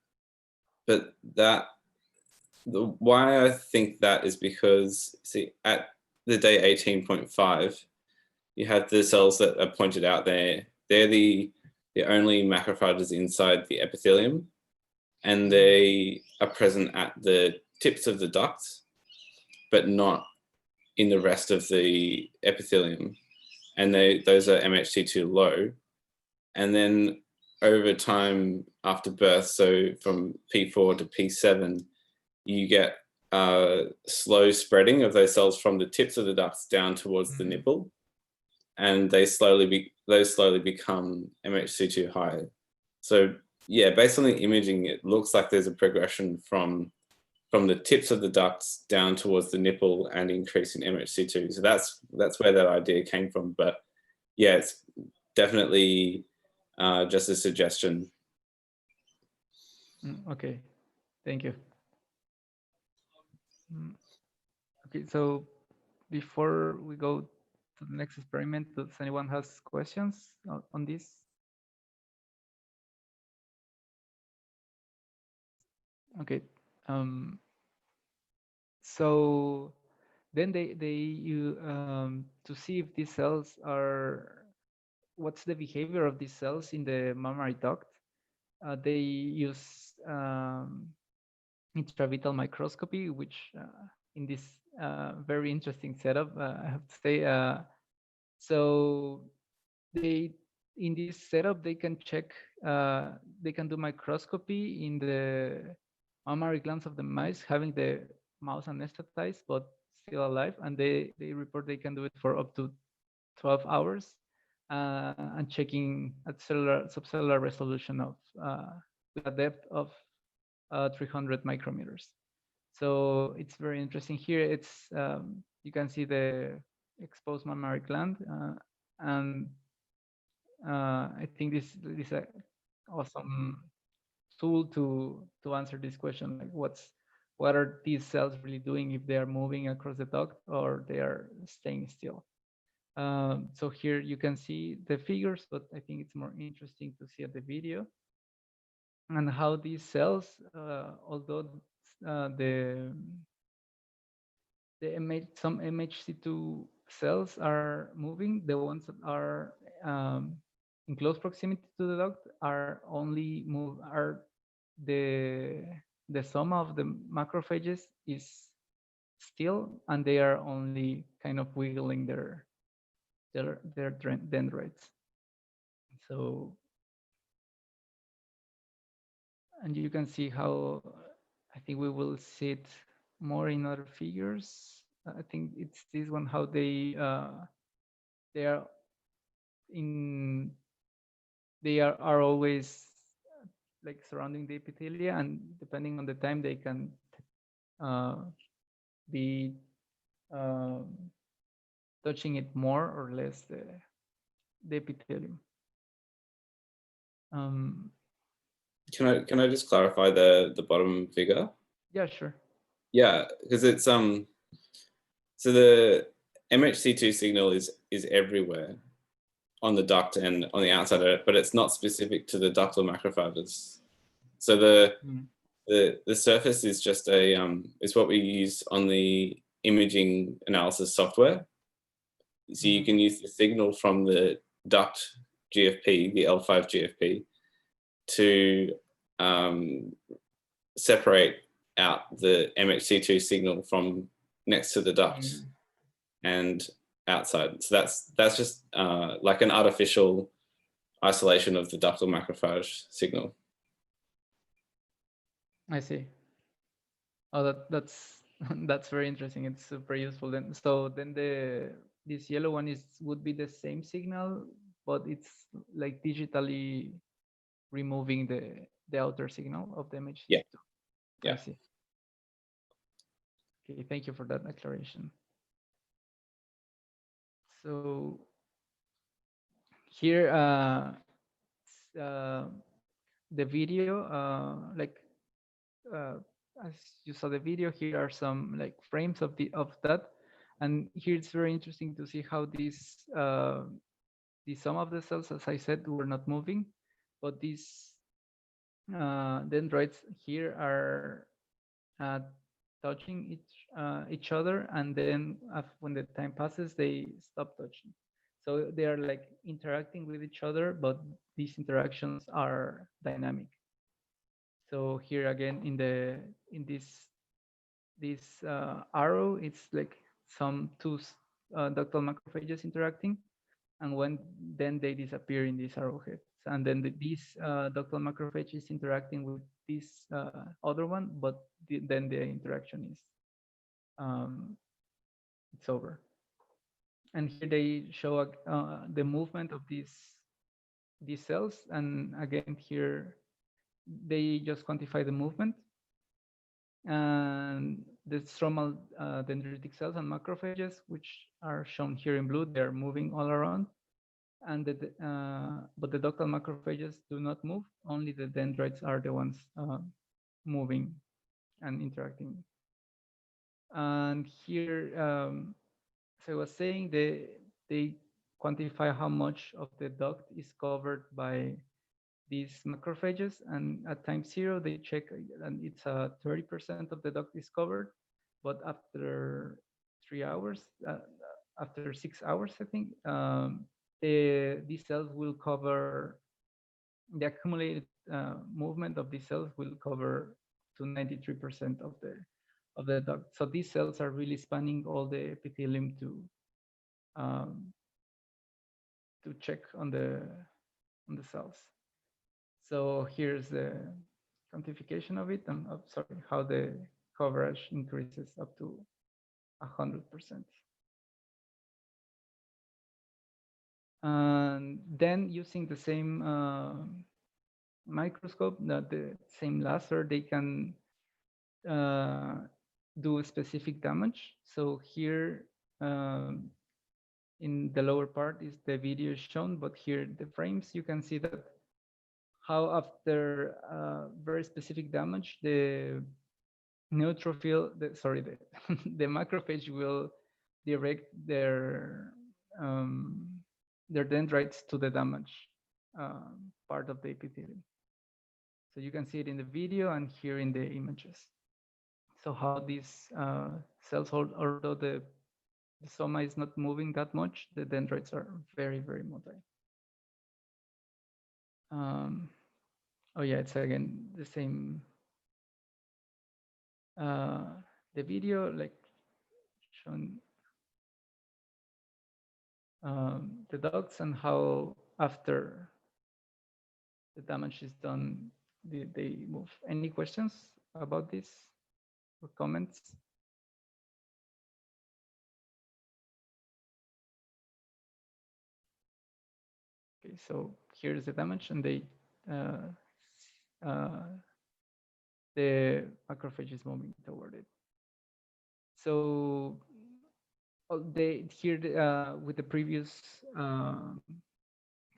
why I think that is because, see, at the day 18.5, you have the cells that are pointed out there. They're the only macrophages inside the epithelium, and they are present at the tips of the ducts, but not in the rest of the epithelium. And those are MHCII low. And then over time after birth, so from P4 to P7, you get slow spreading of those cells from the tips of the ducts down towards the nipple, and those slowly become MHCII high. So yeah, based on the imaging, it looks like there's a progression from the tips of the ducts down towards the nipple and increase in MHCII. So that's where that idea came from. But yeah, it's definitely just a suggestion. Okay, thank you. Okay, so before we go to the next experiment, does anyone has questions on this? Okay, so then to see if these cells are, what's the behavior of these cells in the mammary duct, they use intravital microscopy, which in this very interesting setup, I have to say. So in this setup, they can check, they can do microscopy in the mammary glands of the mice, having the mouse anesthetized but still alive, and they report they can do it for up to 12 hours, and checking at subcellular resolution of with a depth of 300 micrometers. So it's very interesting here. It's you can see the exposed mammary gland, and I think this is an awesome tool to answer this question, like what are these cells really doing, if they are moving across the duct or they are staying still. So here you can see the figures, but I think it's more interesting to see at the video and how these cells, although some MHCII cells are moving, the ones that are in close proximity to the duct are the sum of the macrophages is still, and they are only kind of wiggling their dendrites. So, and you can see how, I think we will see it more in other figures. I think it's this one, how they are always like surrounding the epithelia, and depending on the time they can be touching it more or less, the epithelium. Can I just clarify the bottom figure? Yeah, sure. Yeah, because it's so the MHCII signal is everywhere on the duct and on the outside of it, but it's not specific to the ductal macrophages. So the surface is just is what we use on the imaging analysis software. So you can use the signal from the duct GFP, the L5 GFP, to separate out the MHCII signal from next to the duct and outside. So that's just like an artificial isolation of the ductal macrophage signal. I see. Oh, that's very interesting. It's super useful. Then so then this yellow one would be the same signal, but it's like digitally removing the outer signal of the MHCII. Yeah. Yeah. I see. Okay, thank you for that explanation. So here, the video, as you saw the video, here are some like frames of that, and here it's very interesting to see how these some of the cells, as I said, were not moving, but these dendrites here are touching each other, and then when the time passes, they stop touching. So they are like interacting with each other, but these interactions are dynamic. So here again in this this arrow, it's like some two ductal macrophages interacting, and then they disappear in these arrowheads, and then these ductal macrophage is interacting with this other one, but then the interaction is it's over. And here they show the movement of these cells, and again here they just quantify the movement. And the stromal dendritic cells and macrophages, which are shown here in blue, they're moving all around. And but the ductal macrophages do not move. Only the dendrites are the ones moving and interacting. And here, so I was saying, they quantify how much of the duct is covered by these macrophages, and at time 0 they check, and it's 30% of the duct is covered, but after 3 hours, after 6 hours, I think, these cells will cover, the accumulated movement of these cells will cover to 93% of the duct. So these cells are really spanning all the epithelium to check on the cells. So here's the quantification of it, and sorry, how the coverage increases up to 100%. And then using the same microscope, the same laser, they can do a specific damage. So here in the lower part is the video shown, but here the frames, you can see that how after very specific damage, the neutrophil, the macrophage will direct their dendrites to the damaged part of the epithelium. So you can see it in the video and here in the images. So how these cells, although the soma is not moving that much, the dendrites are very, very mobile. Oh yeah, it's again the same. The video, like showing the ducts and how after the damage is done, they move. Any questions about this or comments? Okay, so here's the damage, and the macrophage is moving toward it. So here with the previous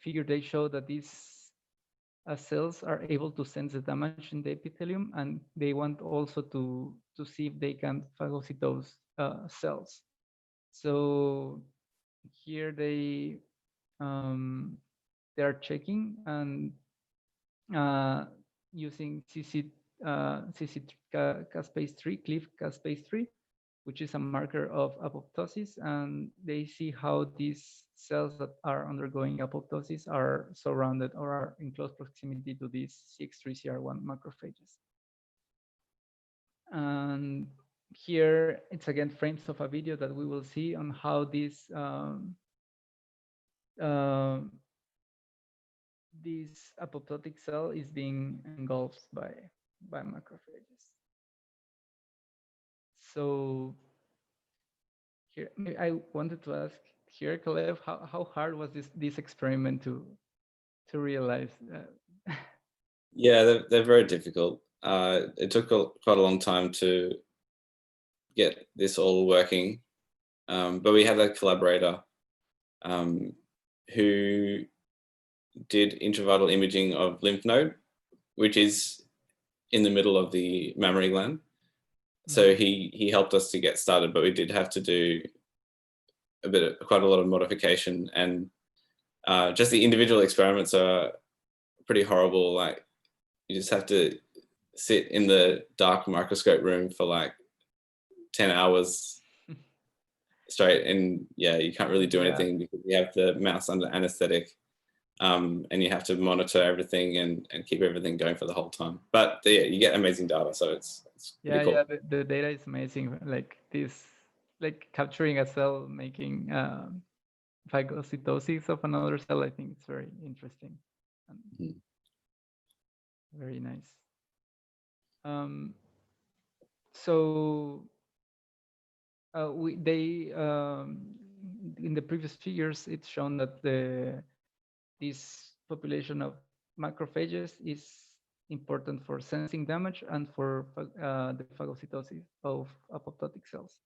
figure, they show that these cells are able to sense the damage in the epithelium, and they want also to see if they can phagocytose cells. So here they are checking and using CC caspase 3, Cliff caspase 3, which is a marker of apoptosis, and they see how these cells that are undergoing apoptosis are surrounded or are in close proximity to these Cx3cr1 macrophages. And here it's again frames of a video that we will see on how this apoptotic cell is being engulfed by macrophages. So here, I wanted to ask here, Caleb, how hard was this experiment to realize that? Yeah, they're very difficult. It took quite a long time to get this all working, but we had a collaborator who did intravital imaging of lymph node, which is in the middle of the mammary gland. So he helped us to get started, but we did have to do quite a lot of modification, and just the individual experiments are pretty horrible. Like you just have to sit in the dark microscope room for like 10 hours straight, and yeah, you can't really do anything because you have the mouse under anesthetic, and you have to monitor everything and keep everything going for the whole time. But yeah, you get amazing data, so it's It's pretty cool. Yeah, the data is amazing. Like this, like capturing a cell, making phagocytosis of another cell. I think it's very interesting and very nice. So in the previous figures, it's shown that this population of macrophages is important for sensing damage and for the phagocytosis of apoptotic cells.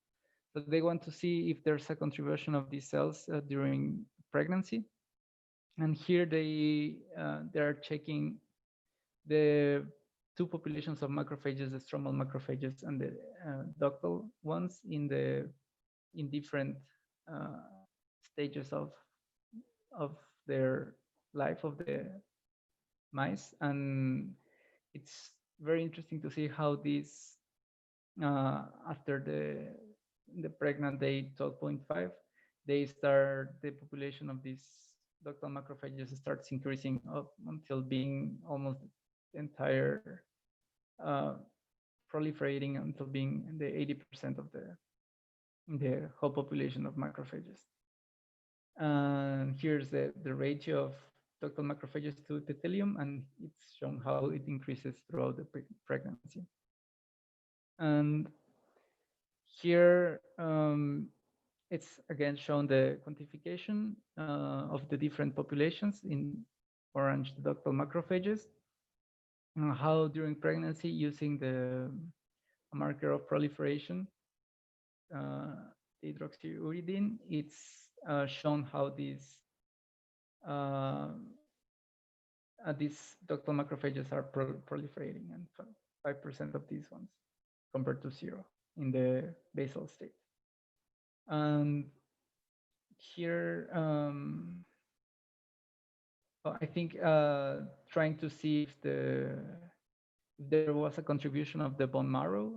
So they want to see if there's a contribution of these cells during pregnancy. And here they're checking the two populations of macrophages, the stromal macrophages and the ductal ones in different stages of their life of the mice. And it's very interesting to see how these after the pregnant day 12.5, the population of these ductal macrophages starts increasing up until being almost entire proliferating until being the 80% of the whole population of macrophages. And here's the ratio of ductal macrophages to epithelium, and it's shown how it increases throughout the pregnancy. And here it's again shown the quantification of the different populations in orange, the ductal macrophages, and how during pregnancy, using the marker of proliferation, hydroxyuridine, it's shown how these ductal macrophages are proliferating, and 5% of these ones compared to 0 in the basal state. And here, I think trying to see if there was a contribution of the bone marrow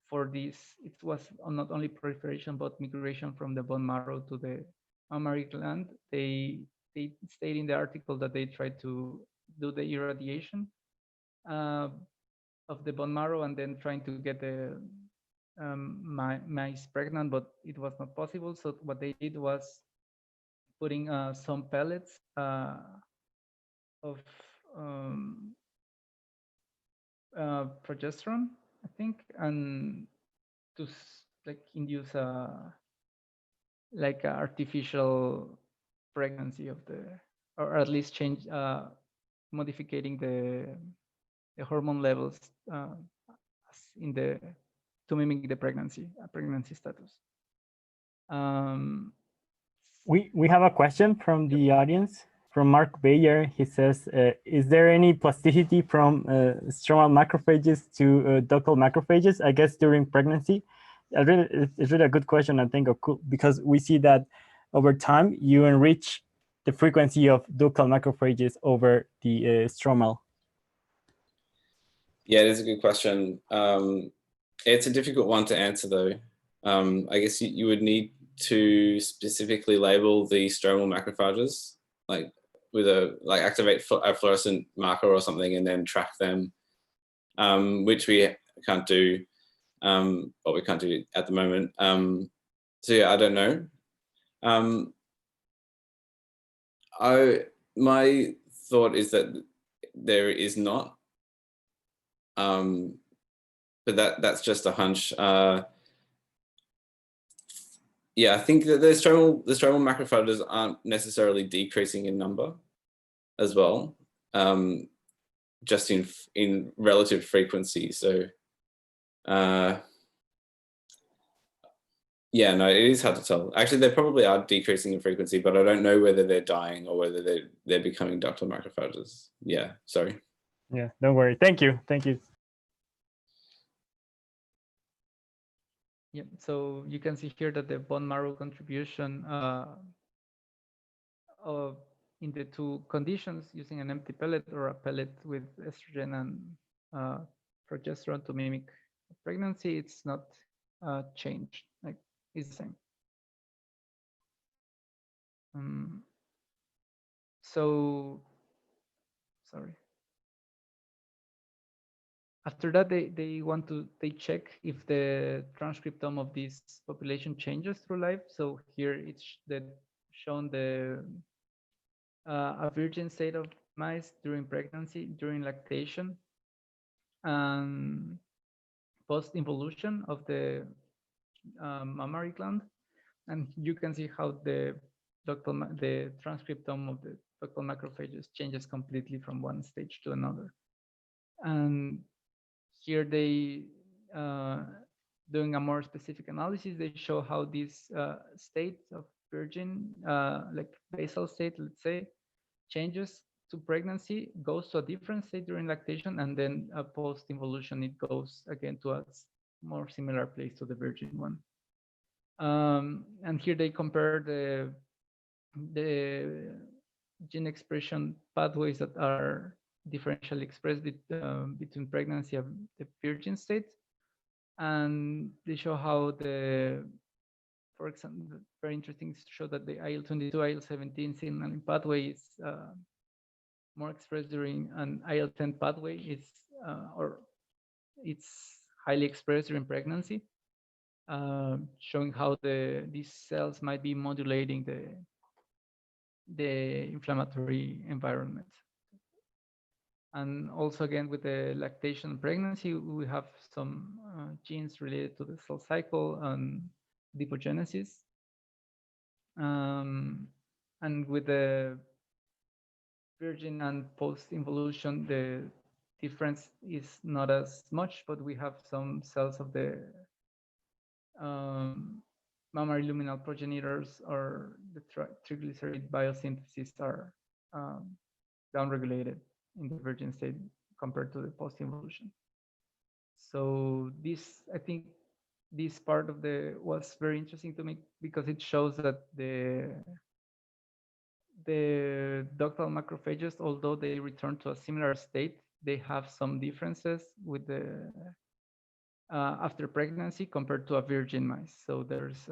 for this. It was not only proliferation, but migration from the bone marrow to the mammary gland. They state in the article that they tried to do the irradiation of the bone marrow and then trying to get the mice pregnant, but it was not possible. So what they did was putting some pellets of progesterone, I think, and to like induce like artificial pregnancy of or at least change modifying the hormone levels to mimic the pregnancy status. We have a question from the audience, from Mark Bayer. He says, is there any plasticity from stromal macrophages to ductal macrophages, I guess, during pregnancy? It's really a good question, I think, because we see that over time, you enrich the frequency of ductal macrophages over the stromal. Yeah, it is a good question. It's a difficult one to answer, though. I guess you would need to specifically label the stromal macrophages, like with activate a fluorescent marker or something, and then track them, which we can't do, or we can't do at the moment. So yeah, I don't know. My thought is that there is not, but that's just a hunch. Yeah, I think that the stromal macrophages aren't necessarily decreasing in number as well, just in relative frequency. So yeah, no, it is hard to tell. Actually, they probably are decreasing in frequency, but I don't know whether they're dying or whether they're becoming ductal macrophages. Yeah, sorry. Yeah, don't worry. Thank you. Thank you. Yeah, so you can see here that the bone marrow contribution in the two conditions, using an empty pellet or a pellet with estrogen and progesterone to mimic pregnancy, it's not changed. Like, it's the same. So, sorry. After that, they check if the transcriptome of this population changes through life. So here it's shown the a virgin state of mice during pregnancy, during lactation, and post-involution of the mammary gland. And you can see how the transcriptome of the ductal macrophages changes completely from one stage to another. And here they, doing a more specific analysis, they show how this state of virgin, like basal state, let's say, changes to pregnancy, goes to a different state during lactation, and then post-involution, it goes again to a more similar place to the virgin one. And here they compare the gene expression pathways that are differentially expressed between pregnancy and the virgin state. And they show how for example, very interesting to show that the IL-22, IL-17 signaling pathway is more expressed during an IL-10 pathway. Or it's highly expressed during pregnancy, showing how these cells might be modulating the inflammatory environment. And also, again, with the lactation and pregnancy, we have some genes related to the cell cycle and lipogenesis. And with the virgin and post-involution, the difference is not as much, but we have some cells of the mammary luminal progenitors or the triglyceride biosynthesis are downregulated in the virgin state compared to the post-involution. So this, I think, this part of was very interesting to me because it shows that the ductal macrophages, although they return to a similar state, they have some differences with the after pregnancy compared to a virgin mice. So there's,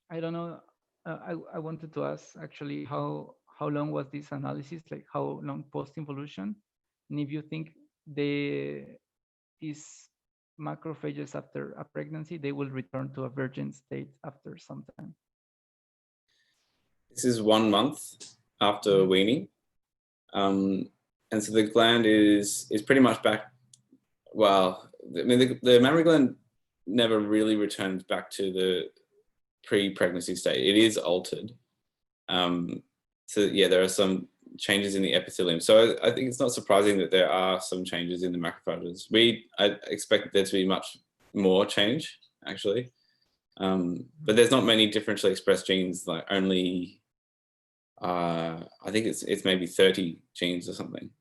I don't know, I wanted to ask actually how long was this analysis, like how long post-involution, and if you think these macrophages after a pregnancy, they will return to a virgin state after some time. This is 1 month after weaning. And so the gland is pretty much back. Well, I mean, the mammary gland never really returns back to the pre-pregnancy state. It is altered. So yeah, there are some changes in the epithelium. So I think it's not surprising that there are some changes in the macrophages. I expect there to be much more change, actually. But there's not many differentially expressed genes, like only, I think it's maybe 30 genes or something.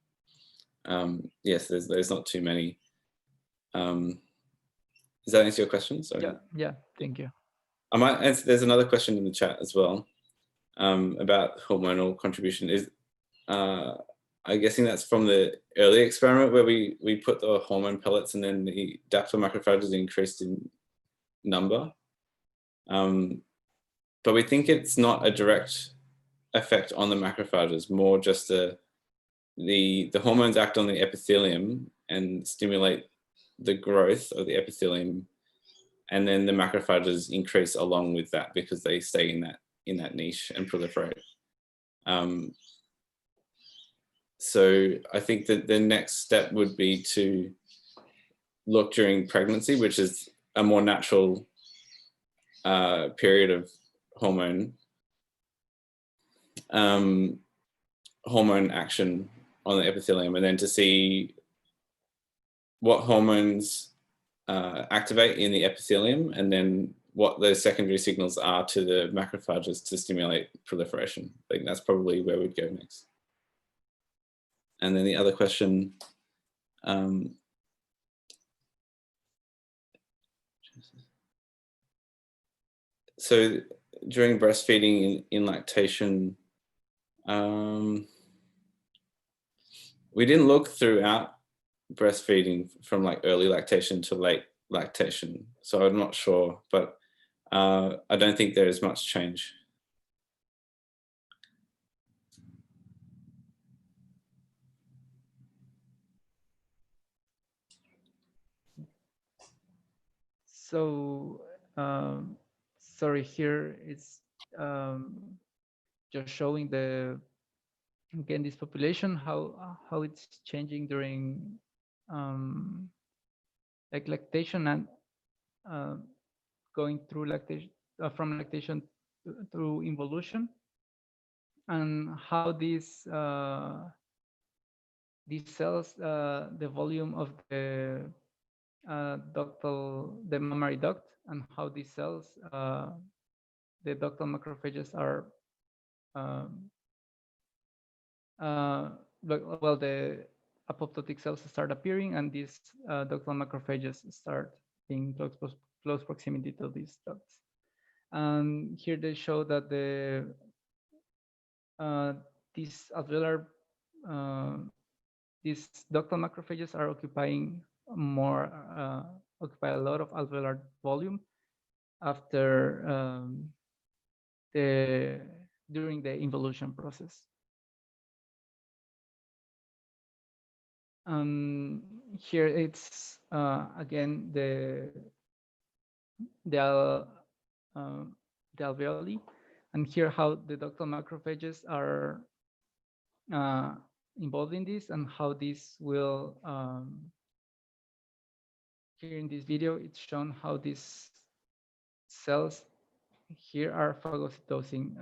Yes, there's not too many. Does that answer your question? Sorry. Yeah, thank you. I might answer, there's another question in the chat as well, about hormonal contribution. I'm guessing that's from the early experiment where we put the hormone pellets and then the ductal macrophages increased in number. But we think it's not a direct effect on the macrophages, more just the hormones act on the epithelium and stimulate the growth of the epithelium, and then the macrophages increase along with that because they stay in that niche and proliferate. So I think that the next step would be to look during pregnancy, which is a more natural period of hormone action on the epithelium, and then to see what hormones activate in the epithelium, and then what those secondary signals are to the macrophages to stimulate proliferation. I think that's probably where we'd go next. And then the other question, so during breastfeeding in lactation, we didn't look throughout breastfeeding from like early lactation to late lactation. So I'm not sure, but I don't think there is much change. So sorry, here it's just showing the again this population how it's changing during like lactation and going through lactation from lactation through involution, and how these cells, the volume of the the mammary duct, and how these cells, the ductal macrophages are, well, the apoptotic cells start appearing, and these ductal macrophages start in close proximity to these ducts. And here they show that these alveolar, these ductal macrophages are occupying more, occupy a lot of alveolar volume after during the involution process. Here it's again the alveoli, and here how the ductal macrophages are involved in this, and how this will, here in this video, it's shown how these cells here are phagocytosing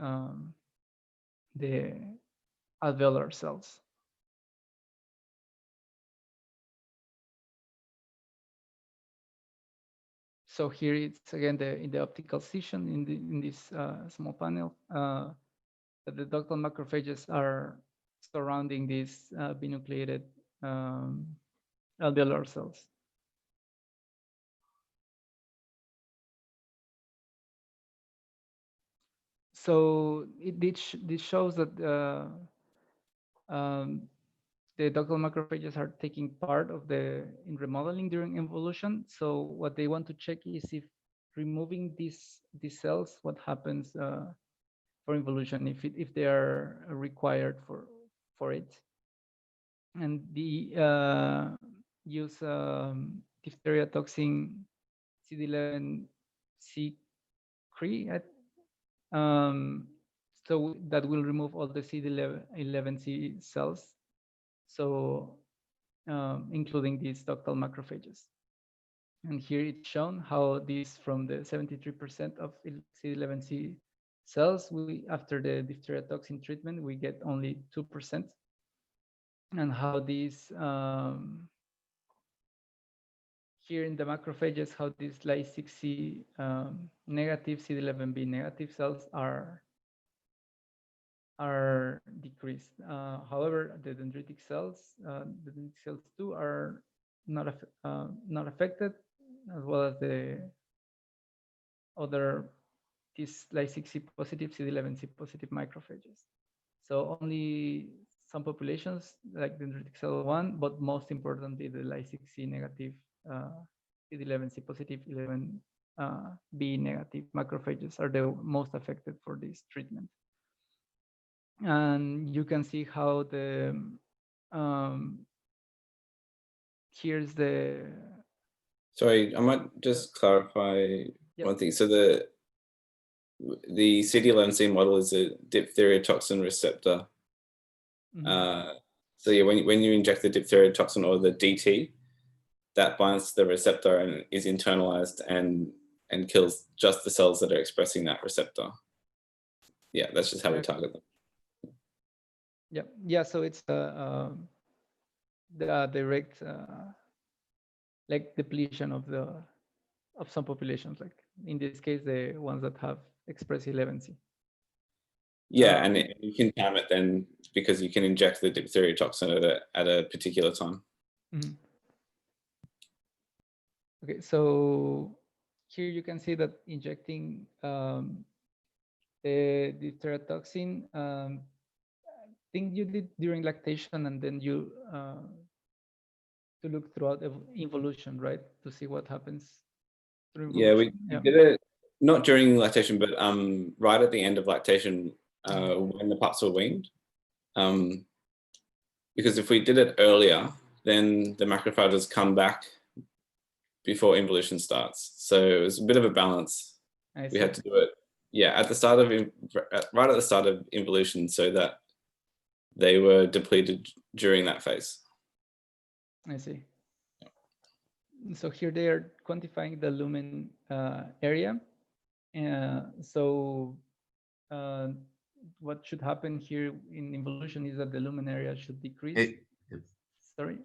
the alveolar cells. So here it's again in the optical scission in this small panel, that the ductal macrophages are surrounding these binucleated alveolar cells. So this shows that the ductal macrophages are taking part of in remodeling during involution. So what they want to check is if removing these cells, what happens for involution, if they are required for it. And the use diphtheria toxin CD11C3, so that will remove all the CD11C cells, so including these ductal macrophages. And here it's shown how these, from the 73% of CD11C cells, after the diphtheria toxin treatment, we get only 2%. And how these, here in the macrophages, how these Ly6C negative, CD11B negative cells are decreased. However, the dendritic cells too are not affected, as well as the other, these Ly6C positive, CD11C positive macrophages. So only some populations like dendritic cell 1, but most importantly the Ly6C negative, CD11C positive, 11B negative macrophages are the most affected for this treatment. And you can see how the here's the. Sorry, I might just clarify one thing. So the CD11C model is a diphtheria toxin receptor. So yeah, when you inject the diphtheria toxin or the DT, that binds to the receptor and is internalized and kills just the cells that are expressing that receptor. Yeah, that's just how we target them. Yeah. So it's the direct like depletion of some populations, like in this case the ones that have expressed 11C. Yeah, and you can time it then because you can inject the diphtheria toxin at a particular time. Okay, so here you can see that injecting the diphtheria toxin, I think you did during lactation, and then you to look throughout involution, right, to see what happens through involution. Yeah, we did it not during lactation, but right at the end of lactation when the pups were weaned. Because if we did it earlier, then the macrophages come back before involution starts. So it was a bit of a balance. I We see. had to do it, yeah, at the start of right at the start of involution, so that they were depleted during that phase. I see. So here they are quantifying the lumen area. So what should happen here in involution is that the lumen area should decrease. Sorry.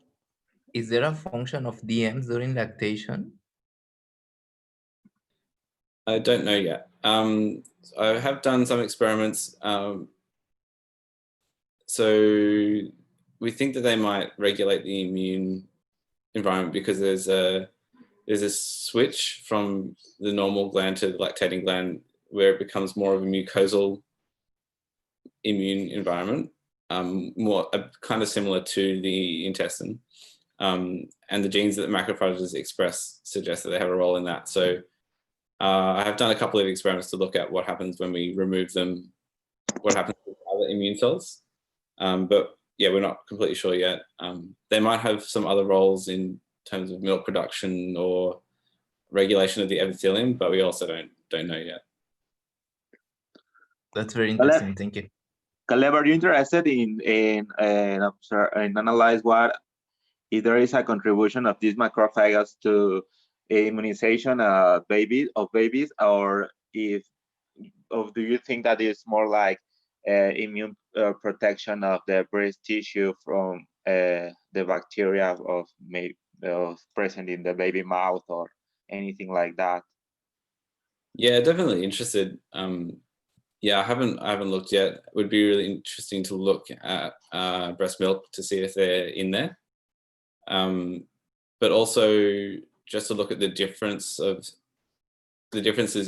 Is there a function of DMs during lactation? I don't know yet. I have done some experiments. So we think that they might regulate the immune environment because there's a switch from the normal gland to the lactating gland where it becomes more of a mucosal immune environment, more kind of similar to the intestine. And the genes that macrophages express suggest that they have a role in that. So I have done a couple of experiments to look at what happens when we remove them, what happens with other immune cells. But yeah, we're not completely sure yet. They might have some other roles in terms of milk production or regulation of the epithelium, but we also don't know yet. That's very interesting. Thank you. Caleb, are you interested in analyze what if there is a contribution of these macrophages to immunization of babies, or do you think that it's more like immune protection of the breast tissue from the bacteria present in the baby mouth or anything like that? Yeah, definitely interested. Yeah, I haven't looked yet. It would be really interesting to look at breast milk to see if they're in there. But also just to look at the differences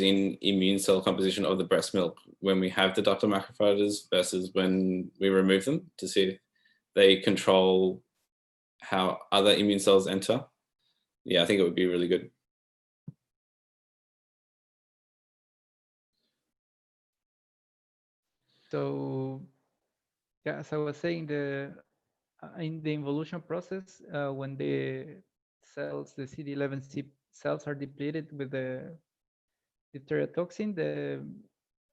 in immune cell composition of the breast milk when we have the ductal macrophages versus when we remove them, to see if they control how other immune cells enter. Yeah, I think it would be really good. So yeah, as I was saying, in the involution process, when the cells, the CD11C cells are depleted with the diphtheria-toxin,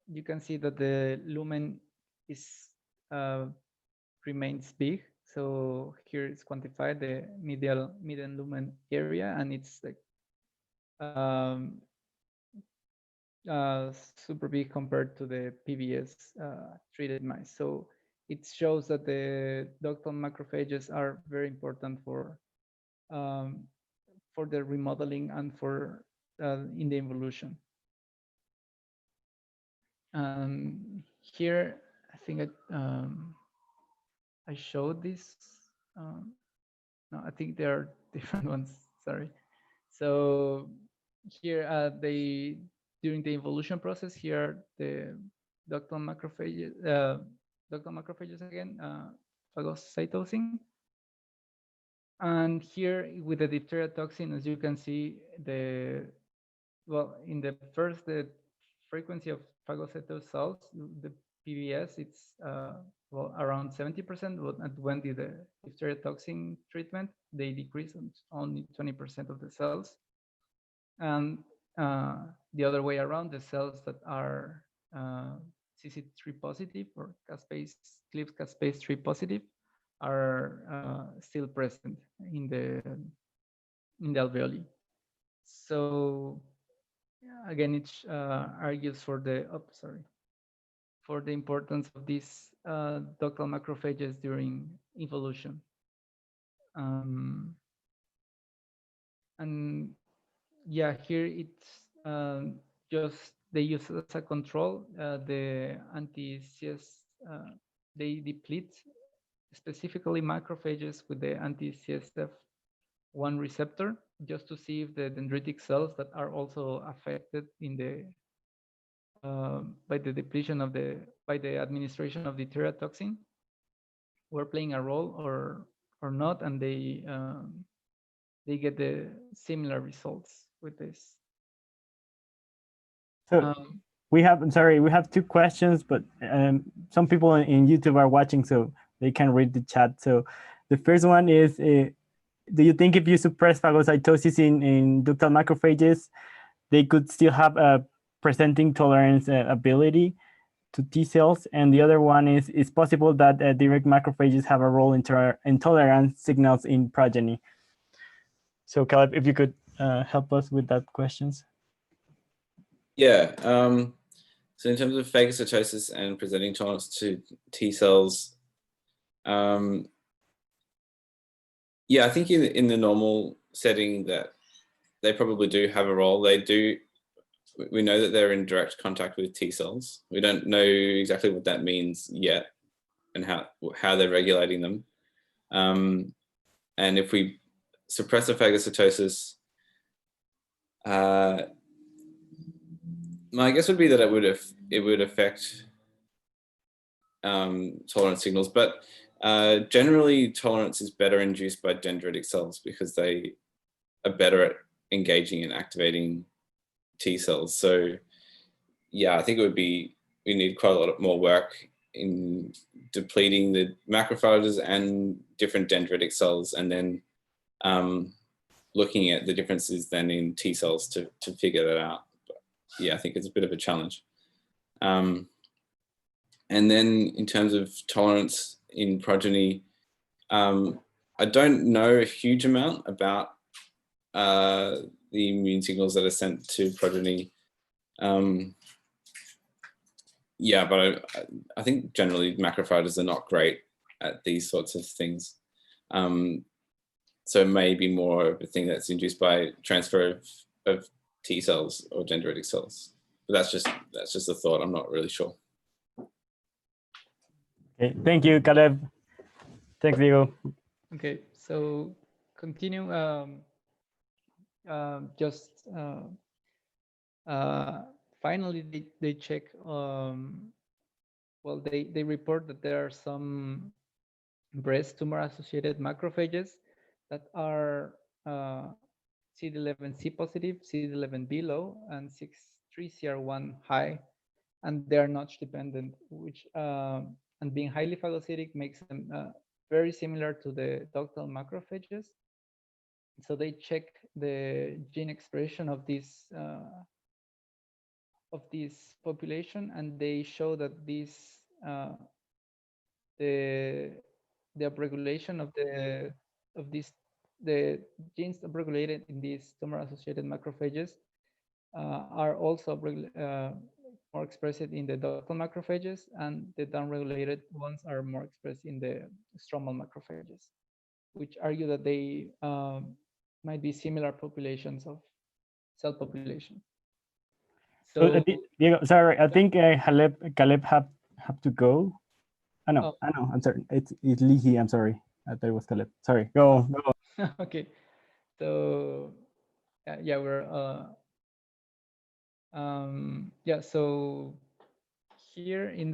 you can see that the lumen remains big. So here it's quantified, the median lumen area, and it's like super big compared to the PBS treated mice. So it shows that the ductal macrophages are very important for the remodeling and for in the involution. Here, I think I showed this. No, I think there are different ones. Sorry. So here during the involution process, here are the ductal macrophages again, phagocytosing. And here with the diphtheria-toxin, as you can see, in the frequency of phagocytosed cells, the PBS, it's around 70%, but when the diphtheria-toxin treatment, they decrease only 20% of the cells. And the other way around, the cells that are CC3 positive or Cleave caspase 3 positive are still present in the alveoli. So again, it argues for the importance of these ductal macrophages during evolution. And yeah, here it's just they use as a control the anti-CS. They deplete specifically macrophages with the anti-CSF1 receptor, just to see if the dendritic cells that are also affected in the by the depletion by the administration of the diphtheria-toxin were playing a role or not, and they get the similar results with this. So we have two questions, but some people in YouTube are watching, so they can read the chat. So the first one is, do you think if you suppress phagocytosis in ductal macrophages, they could still have a presenting tolerance ability to T cells? And the other one is possible that direct macrophages have a role in tolerance signals in progeny. So Caleb, if you could help us with that questions. Yeah. So in terms of phagocytosis and presenting tolerance to T cells, yeah, I think in the normal setting that they probably do have a role. They do. We know that they're in direct contact with T cells. We don't know exactly what that means yet and how they're regulating them. And if we suppress the phagocytosis, my guess would be that it would affect tolerance signals, but generally tolerance is better induced by dendritic cells because they are better at engaging and activating T cells. So yeah, I think it would be, we need quite a lot more work in depleting the macrophages and different dendritic cells, and then looking at the differences then in T cells to figure that out. But yeah, I think it's a bit of a challenge. And then in terms of tolerance in progeny, I don't know a huge amount about the immune signals that are sent to progeny. Yeah, but I think generally macrophages are not great at these sorts of things. So it may be more of a thing that's induced by transfer of T cells or dendritic cells. But that's just a thought. I'm not really sure. Okay, thank you, Caleb. Thanks, Diego. Okay, so continue. Finally, they check. Well, they report that there are some breast tumor-associated macrophages that are CD11C positive, CD11B low, and Cx3cr1 high, and they are notch dependent, which and being highly phagocytic makes them very similar to the ductal macrophages. So they check the gene expression of this population, and they show that this the upregulation of the genes upregulated in these tumor-associated macrophages are also more expressed in the ductal macrophages, and the downregulated ones are more expressed in the stromal macrophages, which argue that they might be similar populations of cell population. So Diego, sorry, I think Caleb have to go. I know, I'm sorry. It's Lihi, I'm sorry. I thought it was Caleb. Sorry, go. Okay, so yeah, we're yeah, so here in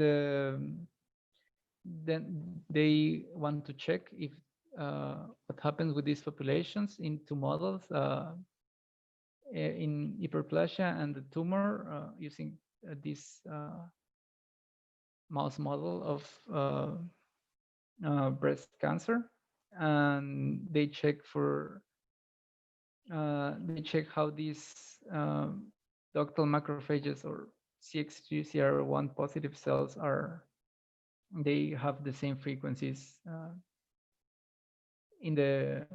then they want to check if what happens with these populations in two models, in hyperplasia and the tumor, using this mouse model of breast cancer, and they check for how these ductal macrophages or Cx3cr1 positive cells they have the same frequencies in the,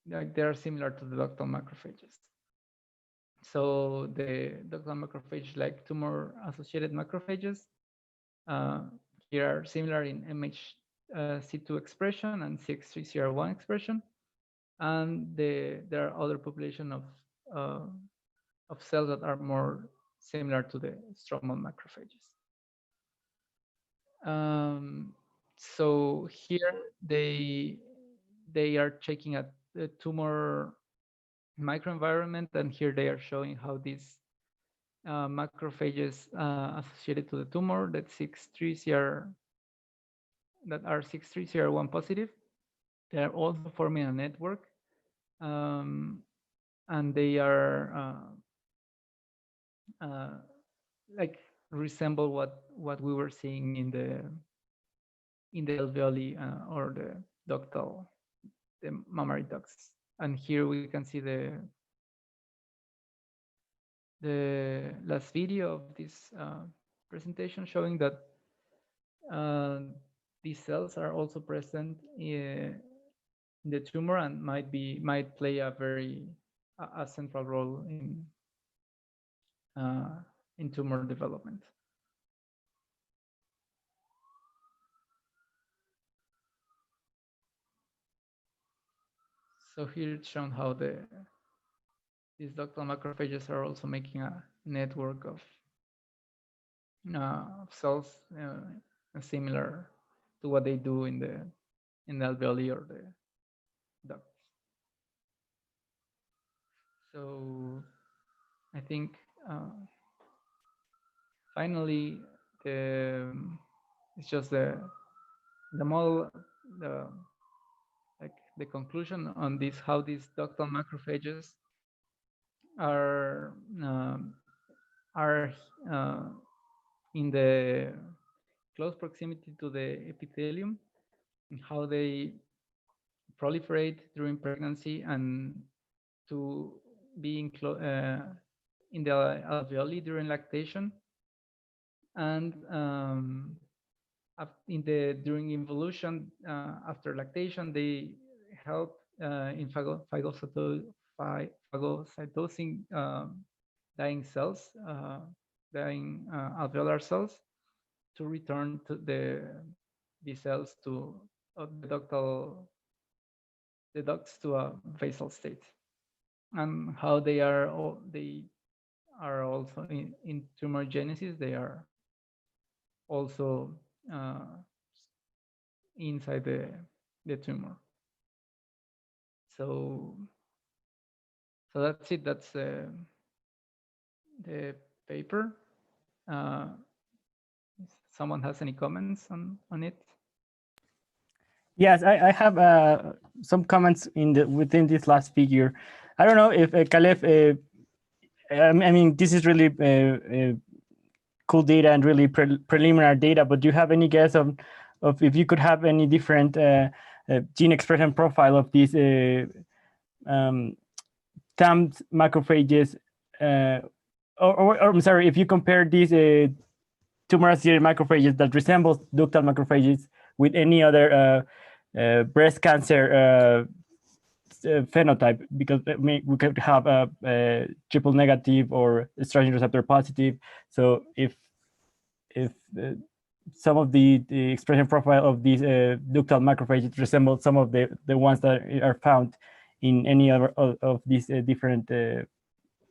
like, they are similar to the ductal macrophages. So the ductal macrophages, like tumor-associated macrophages, here are similar in MHCII expression and Cx3cr1 expression, and there are other population of cells that are more similar to the stromal macrophages. So here they are checking at the tumor microenvironment, and here they are showing how these macrophages associated to the tumor that are Cx3cr1 positive, they are also forming a network, and they are like resemble what we were seeing in the alveoli or ductal, the mammary ducts. And here we can see the last video of this presentation showing that these cells are also present in the tumor and might play a central role in tumor development. So here it's shown how these ductal macrophages are also making a network of cells similar to what they do in the alveoli or the ducts. So I think finally it's just the model, the conclusion on this, how these ductal macrophages are in the close proximity to the epithelium, and how they proliferate during pregnancy and to be in the alveoli during lactation, and during involution after lactation, they help in phagocytosing dying cells, dying alveolar cells, to return to the cells to the ducts to a basal state, and how they are also in tumor genesis. They are also inside the tumor. So that's it. That's the paper. If someone has any comments on it? Yes, I have some comments within this last figure. I don't know if Caleb, I mean, this is really cool data and really preliminary data, but do you have any guess of if you could have any different gene expression profile of these TAM macrophages, or I'm sorry, if you compare these tumor-associated macrophages that resemble ductal macrophages with any other breast cancer phenotype, because we could have a triple negative or estrogen receptor positive. So if some of the expression profile of these ductal macrophages resemble some of the ones that are found in any other of these different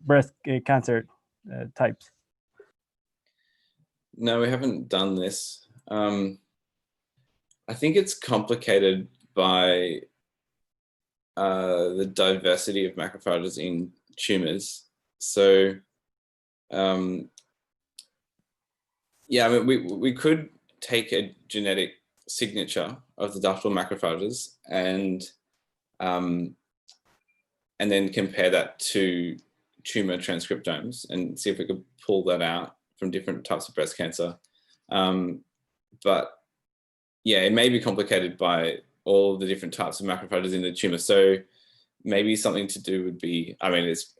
breast cancer types. No, we haven't done this. I think it's complicated by the diversity of macrophages in tumors. So yeah, I mean, we could take a genetic signature of the ductal macrophages and then compare that to tumor transcriptomes and see if we could pull that out from different types of breast cancer. But yeah, it may be complicated by all the different types of macrophages in the tumor. So maybe something to do would be, I mean, this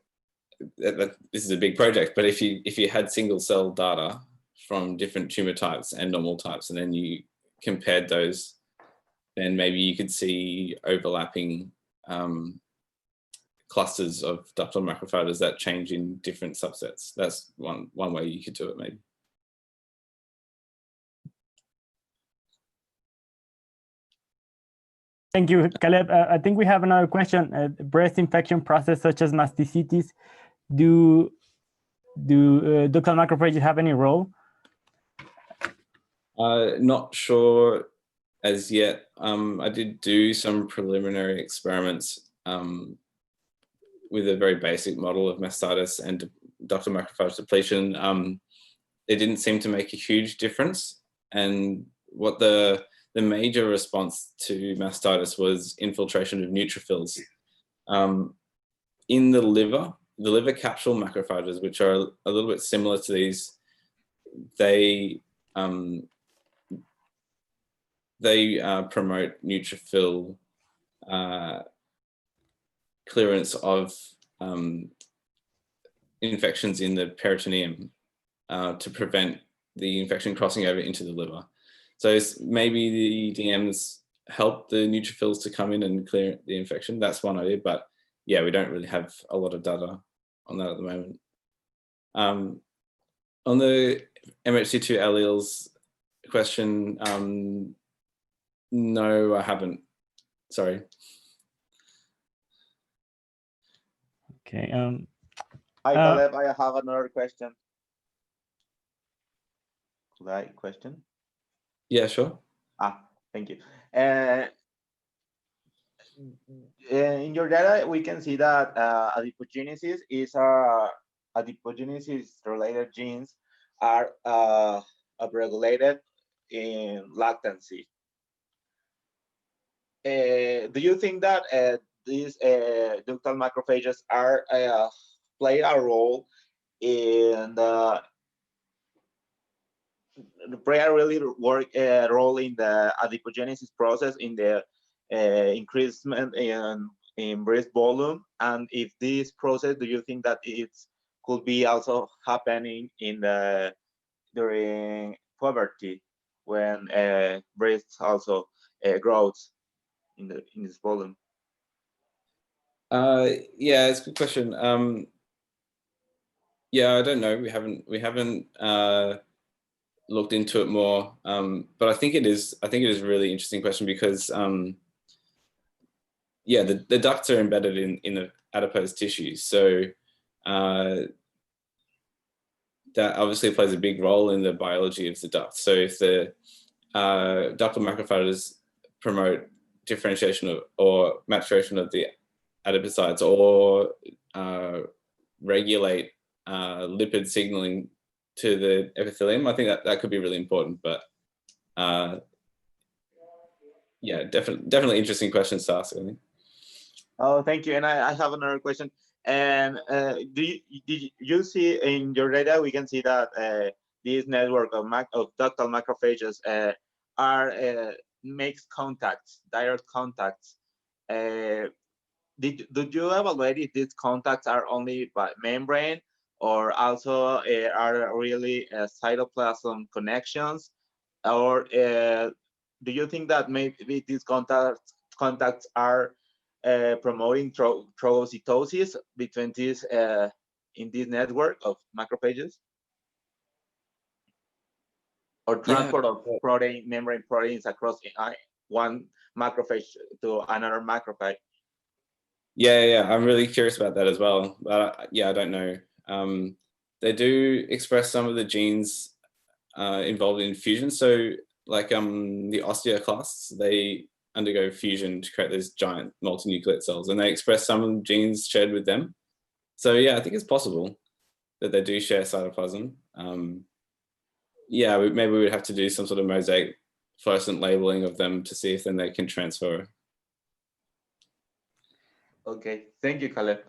is a big project, but if you had single cell data from different tumor types and normal types, and then you compared those, then maybe you could see overlapping clusters of ductal macrophages that change in different subsets. That's one way you could do it, maybe. Thank you, Caleb. I think we have another question. Breast infection process such as masticitis, do ductal macrophages have any role? Not sure as yet. I did do some preliminary experiments with a very basic model of mastitis and ductal macrophage depletion. It didn't seem to make a huge difference. And what the major response to mastitis was infiltration of neutrophils. In the liver capsule macrophages, which are a little bit similar to these, they they promote neutrophil clearance of infections in the peritoneum to prevent the infection crossing over into the liver. So maybe the DMs help the neutrophils to come in and clear the infection. That's one idea, but yeah, we don't really have a lot of data on that at the moment. On the MHCII alleles question, no, I haven't. Sorry. Okay. Hi, Caleb. I have another question. Could I question? Yeah, sure. Thank you. In your data, we can see that adipogenesis is adipogenesis-related genes are upregulated in lactancy. Do you think that these ductal macrophages are play a role in play a really role in the adipogenesis process, in the increasement in breast volume? And if this process, do you think that it could be also happening in during puberty, when breast also grows in this volume? Yeah, it's a good question. Yeah, I don't know. We haven't looked into it more, but I think it is a really interesting question, because yeah, the ducts are embedded in the adipose tissue, so that obviously plays a big role in the biology of the duct. So if the ductal macrophages promote differentiation or maturation of the adipocytes, or regulate lipid signaling to the epithelium, I think that could be really important. But yeah, definitely interesting questions to ask, I think. Oh, thank you. And I have another question. And did you see in your data, we can see that this network of ductal macrophages makes contacts, direct contacts. Did you evaluate if these contacts are only by membrane, or also are really cytoplasm connections? Or do you think that maybe these contacts are promoting trogocytosis between these in this network of macrophages, or transport of membrane proteins across one macrophage to another macrophage? Yeah, I'm really curious about that as well. But yeah, I don't know. They do express some of the genes involved in fusion. So like the osteoclasts, they undergo fusion to create those giant multinucleate cells, and they express some genes shared with them. So yeah, I think it's possible that they do share cytoplasm. Yeah, maybe we would have to do some sort of mosaic fluorescent labeling of them to see if then they can transfer. Okay, thank you, Caleb.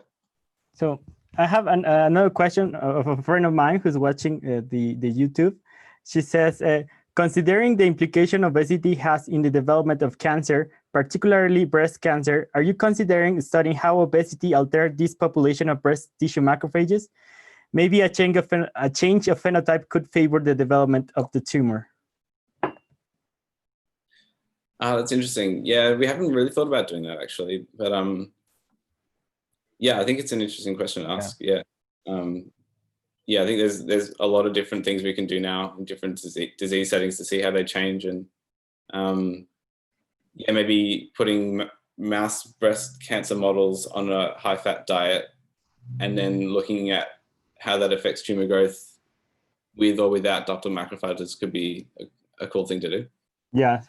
So I have another question of a friend of mine who's watching the YouTube. She says, considering the implication obesity has in the development of cancer, particularly breast cancer, are you considering studying how obesity altered this population of breast tissue macrophages? Maybe a change of phenotype could favor the development of the tumor. That's interesting. Yeah, we haven't really thought about doing that actually, but yeah, I think it's an interesting question to ask. Yeah, yeah, I think there's a lot of different things we can do now in different disease settings to see how they change, and yeah, maybe putting mouse breast cancer models on a high-fat diet, and then looking at how that affects tumor growth with or without ductal macrophages could be a cool thing to do. Yeah.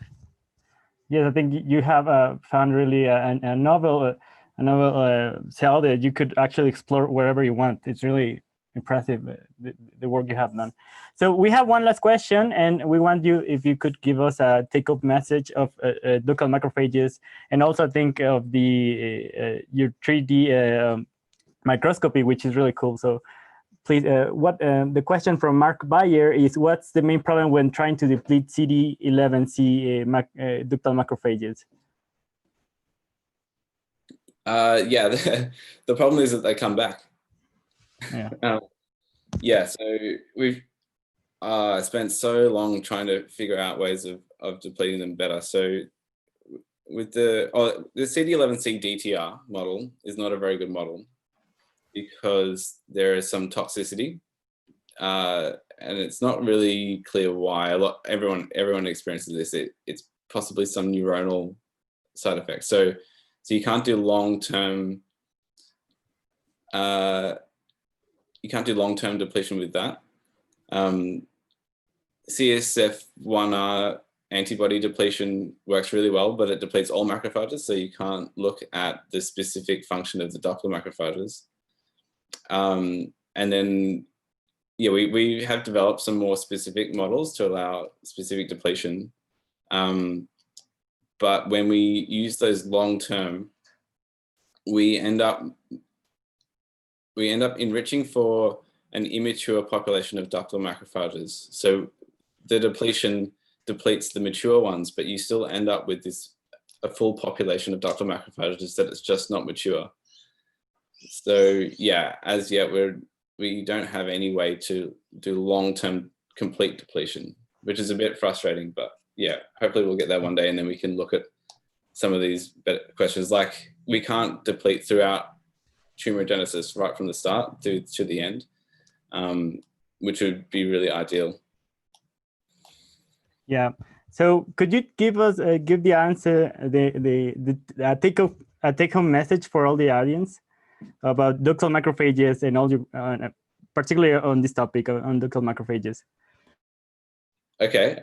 Yes, I think you have found really a novel cell that you could actually explore wherever you want. It's really impressive, the work you have done. So we have one last question, and we want you, if you could give us a take-home message of ductal macrophages, and also think of the your 3D microscopy, which is really cool. So please, the question from Mark Bayer is, what's the main problem when trying to deplete CD11C ductal macrophages? Yeah, the problem is that they come back. Yeah. Yeah, so we've spent so long trying to figure out ways of depleting them better. So with the CD11C DTR model is not a very good model because there is some toxicity, and it's not really clear why. Everyone experiences this. It's possibly some neuronal side effects. So you can't do long-term. You can't do long-term depletion with that. CSF1R antibody depletion works really well, but it depletes all macrophages, so you can't look at the specific function of the ductal macrophages. And then, yeah, we have developed some more specific models to allow specific depletion. But when we use those long-term, we end up enriching for an immature population of ductal macrophages. So the depletion depletes the mature ones, but you still end up with a full population of ductal macrophages that it's just not mature. So yeah, as yet we don't have any way to do long-term complete depletion, which is a bit frustrating, but yeah, hopefully we'll get there one day and then we can look at some of these better questions. Like we can't deplete throughout tumorigenesis right from the start to the end, which would be really ideal. Yeah. So could you give us give the answer the take home message for all the audience about ductal macrophages and all your particularly on this topic on ductal macrophages? Okay.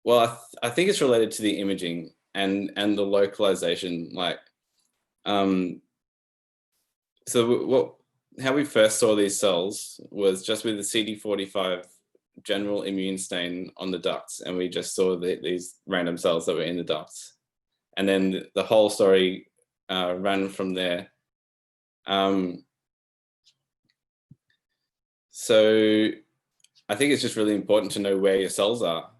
Well, I think it's related to the imaging and the localization. Like, so how we first saw these cells was just with the CD45 general immune stain on the ducts, and we just saw these random cells that were in the ducts, and then the whole story ran from there. So I think it's just really important to know where your cells are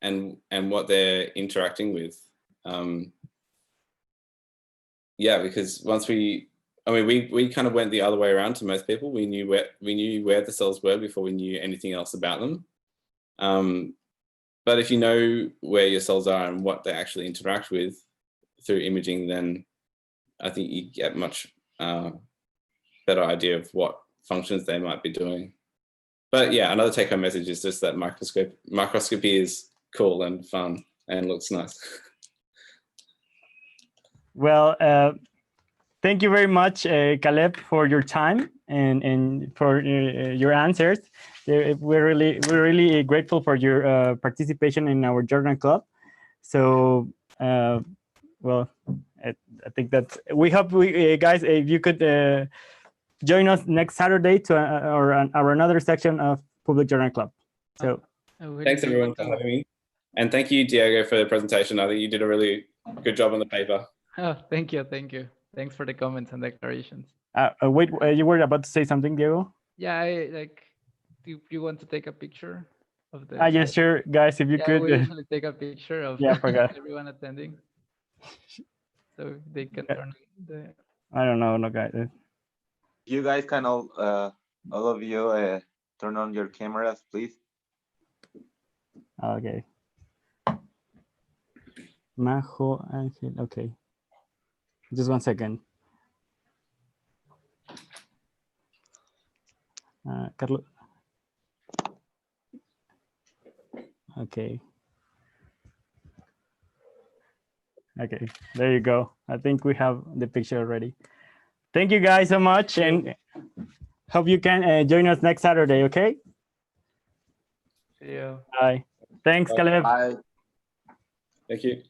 and what they're interacting with. Yeah, because once we kind of went the other way around to most people. We knew where the cells were before we knew anything else about them. But if you know where your cells are and what they actually interact with through imaging, then I think you get much better idea of what functions they might be doing. But yeah, another take-home message is just that microscopy is cool and fun and looks nice. Well, thank you very much, Caleb, for your time and for your answers. We're really grateful for your participation in our journal club. So, well, I think that we hope guys, if you could join us next Saturday to or another section of Public Journal Club. So, thanks everyone for having me, and thank you, Diego, for the presentation. I think you did a really good job on the paper. Oh, thank you. Thanks for the comments and declarations. Wait, you were about to say something, Diego? Yeah, do you want to take a picture of the? Yes, sure, guys. If you could. We usually take a picture of everyone attending, so they can turn the. I don't know, no guys. You guys can all of you turn on your cameras, please. Okay. Majo, Angel. Okay. Just 1 second. Carlos. Okay. Okay, there you go. I think we have the picture already. Thank you guys so much, and hope you can join us next Saturday, okay? See you. Bye. Thanks, Caleb. Bye. Thank you.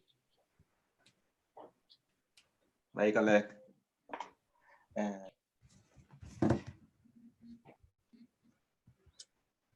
Bye, Caleb.